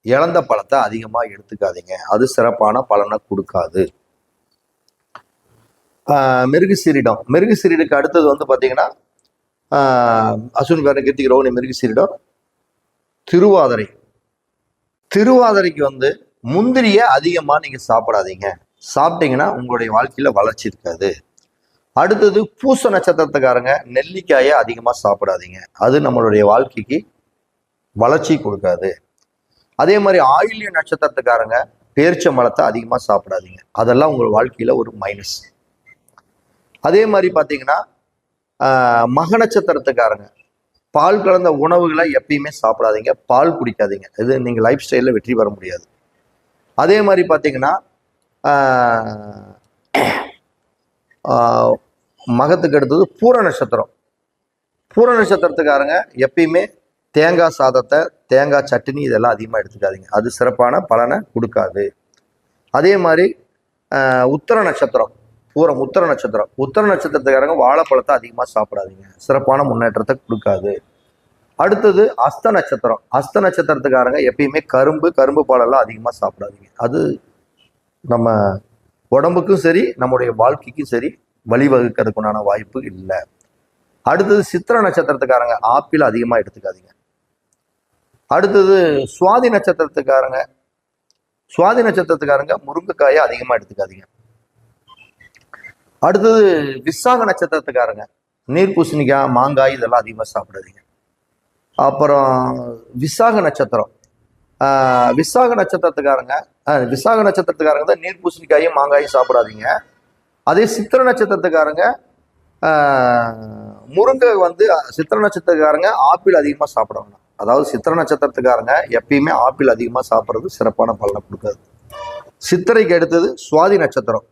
இழந்த பழத்தை அதிகமா எடுத்துக்காதீங்க, அது சிறப்பான பலனை கொடுக்காது. மிருகசீரிடம், மிருகசீரிடுக்கு அடுத்தது பாத்தீங்கன்னா அஸ்வினி காரண கிருத்திகை ரோகிணி மிருகசீரிடம் திருவாதிரை. திருவாதிரைக்கு முந்திரியை அதிகமா நீங்க சாப்பிடாதீங்க, சாப்பிட்டீங்கன்னா உங்களுடைய வாழ்க்கையில வளர்ச்சி இருக்காது. அடுத்தது பூச நட்சத்திரத்துக்காரங்க நெல்லிக்காயை அதிகமா சாப்பிடாதீங்க, அது நம்மளுடைய வாழ்க்கைக்கு வளர்ச்சி கொடுக்காது. அதே மாதிரி ஆயில்ய நட்சத்திரத்துக்காரங்க பேரிச்சம்பழத்தை அதிகமா சாப்பிடாதீங்க, அதெல்லாம் உங்கள் வாழ்க்கையில ஒரு மைனஸ். அதே மாதிரி பாத்தீங்கன்னா மக நட்சத்திரத்துக்காரங்க பால் கலந்த உணவுகளை எப்பயுமே சாப்பிடாதீங்க, பால் குடிக்காதீங்க, இது நீங்க லைஃப் ஸ்டைல்ல வெற்றி பெற முடியாது. அதே மாதிரி பாத்தீங்கன்னா மகத்துக்கு அடுத்தது பூர நட்சத்திரம். பூர நட்சத்திரத்துக்காரங்க எப்பயுமே தேங்காய் சாதத்தை, தேங்காய் சட்னி இதெல்லாம் அதிகமாக எடுத்துக்காதீங்க, அது சிறப்பான பலனை கொடுக்காது. அதே மாதிரி உத்தர நட்சத்திரம், பூரம் உத்தர நட்சத்திரம், உத்தர நட்சத்திரத்துக்காரங்க வாழைப்பழத்தை அதிகமாக சாப்பிடாதீங்க, சிறப்பான முன்னேற்றத்தை கொடுக்காது. அடுத்தது அஸ்த நட்சத்திரம், அஸ்த நட்சத்திரத்துக்காரங்க எப்பயுமே கரும்பு பாலெல்லாம் அதிகமாக சாப்பிடாதீங்க, அது நம்ம உடம்புக்கும் சரி நம்முடைய வாழ்க்கைக்கும் சரி வழிவகுக்கிறதுக்குண்டான வாய்ப்பு இல்லை. அடுத்தது சித்திர நட்சத்திரத்துக்காரங்க ஆப்பிள் அதிகமாக எடுத்துக்காதீங்க. அடுத்தது சுவாதி நட்சத்திரத்துக்காரங்க, சுவாதி நட்சத்திரத்துக்காரங்க முருங்கைக்காயை அதிகமாக எடுத்துக்காதீங்க. அடுத்தது விசாக நட்சத்திரத்துக்காரங்க நீர்பூசணிக்காய், மாங்காய் இதெல்லாம் அதிகமாக சாப்பிடாதீங்க. அப்புறம் விசாக நட்சத்திரம், விசாக நட்சத்திரத்துக்காரங்க தான் நீர்பூசணிக்காயும் மாங்காயும் சாப்பிடாதீங்க. அதே சித்திர நட்சத்திரத்துக்காரங்க முருங்கை சித்திர நட்சத்திரத்துக்காரங்க ஆப்பிள் அதிகமாக சாப்பிடுவாங்க. அதாவது சித்திர நட்சத்திரத்துக்காரங்க எப்பயுமே ஆப்பிள் அதிகமாக சாப்பிட்றது சிறப்பான பலனை கொடுக்காது. சித்திரைக்கு அடுத்தது சுவாதி நட்சத்திரம்,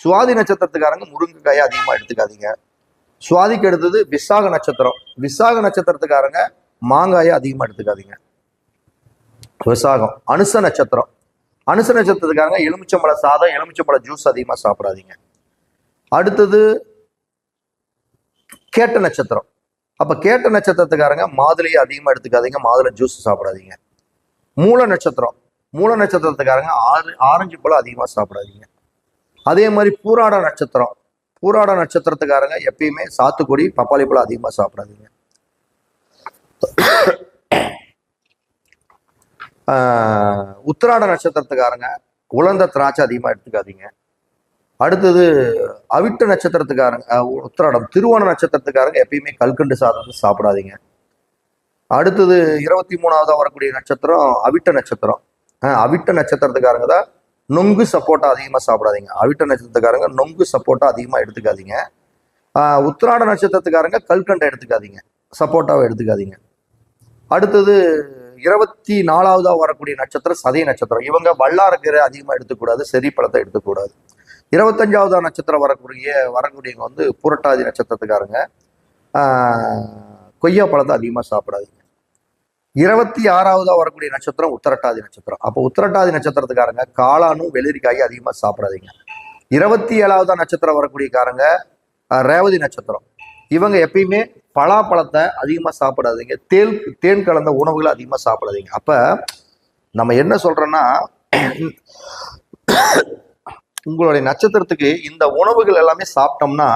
சுவாதி நட்சத்திரத்துக்காரங்க முருங்கைக்காயை அதிகமாக எடுத்துக்காதீங்க. சுவாதிக்கு அடுத்தது விசாக நட்சத்திரம், விசாக நட்சத்திரத்துக்காரங்க மாங்காயை அதிகமாக எடுத்துக்காதீங்க. விசாகம். அனுச நட்சத்திரம், அனுச நட்சத்திரத்துக்காரங்க எலுமிச்சம்பழ சாதம், எலுமிச்சம்பழ ஜூஸ் அதிகமாக சாப்பிடாதீங்க. அடுத்தது கேட்ட நட்சத்திரம், அப்ப கேட்ட நட்சத்திரத்துக்காரங்க மாதுளையை அதிகமாக எடுத்துக்காதீங்க, மாதுளை ஜூஸ் சாப்பிடாதீங்க. மூல நட்சத்திரம், மூல நட்சத்திரத்துக்காரங்க ஆரஞ்சு பழம் அதிகமாக சாப்பிடாதீங்க. அதே மாதிரி பூராட நட்சத்திரம், பூராட நட்சத்திரத்துக்காரங்க எப்பயுமே சாத்துக்குடி, பப்பாளி பழம் அதிகமாக சாப்பிடாதீங்க. உத்திராட நட்சத்திரத்துக்காரங்க உலர்ந்த திராட்சை அதிகமாக எடுத்துக்காதீங்க. அடுத்தது அவிட்ட நட்சத்திரத்துக்காரங்க உத்திராடம், திருவோண நட்சத்திரத்துக்காரங்க எப்பயுமே கல்கண்டு சாதத்தை சாப்பிடாதீங்க. அடுத்தது 23வது வரக்கூடிய நட்சத்திரம் அவிட்ட நட்சத்திரம். அவிட்ட நட்சத்திரத்துக்காரங்க தான் நொங்கு சப்போட்டா அதிகமாக சாப்பிடாதீங்க, அவிட்ட நட்சத்திரத்துக்காரங்க நொங்கு சப்போட்டா அதிகமாக எடுத்துக்காதீங்க. உத்திராட நட்சத்திரத்துக்காரங்க கல்கண்டை எடுத்துக்காதீங்க, சப்போட்டாவை எடுத்துக்காதீங்க. அடுத்தது 24வது வரக்கூடிய நட்சத்திரம் சதய நட்சத்திரம், இவங்க வல்லாரக்கீரை அதிகமாக எடுத்துக்கூடாது, செரி பழத்தை எடுத்துக்கூடாது. 25வது நட்சத்திரம் வரக்கூடியவங்க புரட்டாதி நட்சத்திரத்துக்காரங்க கொய்யா பழத்தை அதிகமாக சாப்பிடாதீங்க. 26வது வரக்கூடிய நட்சத்திரம் உத்திரட்டாதி நட்சத்திரம், அப்போ உத்திரட்டாதி நட்சத்திரத்துக்காரங்க காளானும் வெள்ளரிக்காயும் அதிகமாக சாப்பிடாதீங்க. 27வது நட்சத்திரம் வரக்கூடியக்காரங்க ரேவதி நட்சத்திரம், இவங்க எப்பயுமே பலாப்பழத்தை அதிகமாக சாப்பிடாதீங்க, தேன் கலந்த உணவுகளை அதிகமாக சாப்பிடாதீங்க. அப்ப நம்ம என்ன சொல்றோம்னா, உங்களுடைய நட்சத்திரத்துக்கு இந்த உணவுகள் எல்லாமே சாப்பிட்டோம்னா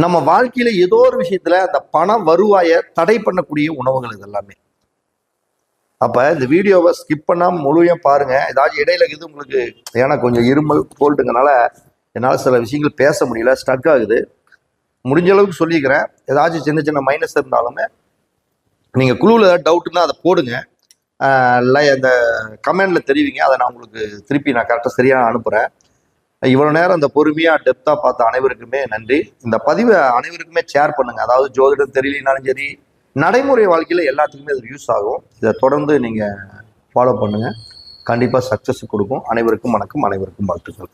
நம்ம வாழ்க்கையில ஏதோ ஒரு விஷயத்துல அந்த பண வருவாயை தடை பண்ணக்கூடிய உணவுகள் இது எல்லாமே. அப்ப இந்த வீடியோவை ஸ்கிப் பண்ணாம முழுமையா பாருங்க. ஏதாச்சும் இடையில இது உங்களுக்கு, ஏன்னா கொஞ்சம் இருமல் கோல்டுங்கனால என்னால் சில விஷயங்கள் பேச முடியல, ஸ்டக் ஆகுது. முடிஞ்ச அளவுக்கு சொல்லிக்கிறேன். ஏதாச்சும் சின்ன சின்ன மைனஸ் இருந்தாலுமே நீங்கள் குழுவில் ஏதாவது டவுட்டுன்னா அதை போடுங்க, அந்த கமெண்ட்ல தெரிவிங்க. அதை நான் உங்களுக்கு திருப்பி நான் கரெக்டாக சரியாக அனுப்புகிறேன். இவ்வளோ நேரம் அந்த பொறுமையாக டெப்த்தாக பார்த்த அனைவருக்குமே நன்றி. இந்த பதிவை அனைவருக்குமே ஷேர் பண்ணுங்க. அதாவது ஜோதிடம் தெரியலனாலும் சரி, நடைமுறை வாழ்க்கையில் எல்லாத்துக்குமே அது யூஸ் ஆகும். இதை தொடர்ந்து நீங்கள் ஃபாலோ பண்ணுங்க, கண்டிப்பாக சக்ஸஸ் கொடுக்கும். அனைவருக்கும் வணக்கம், அனைவருக்கும் வாழ்த்துக்கள்.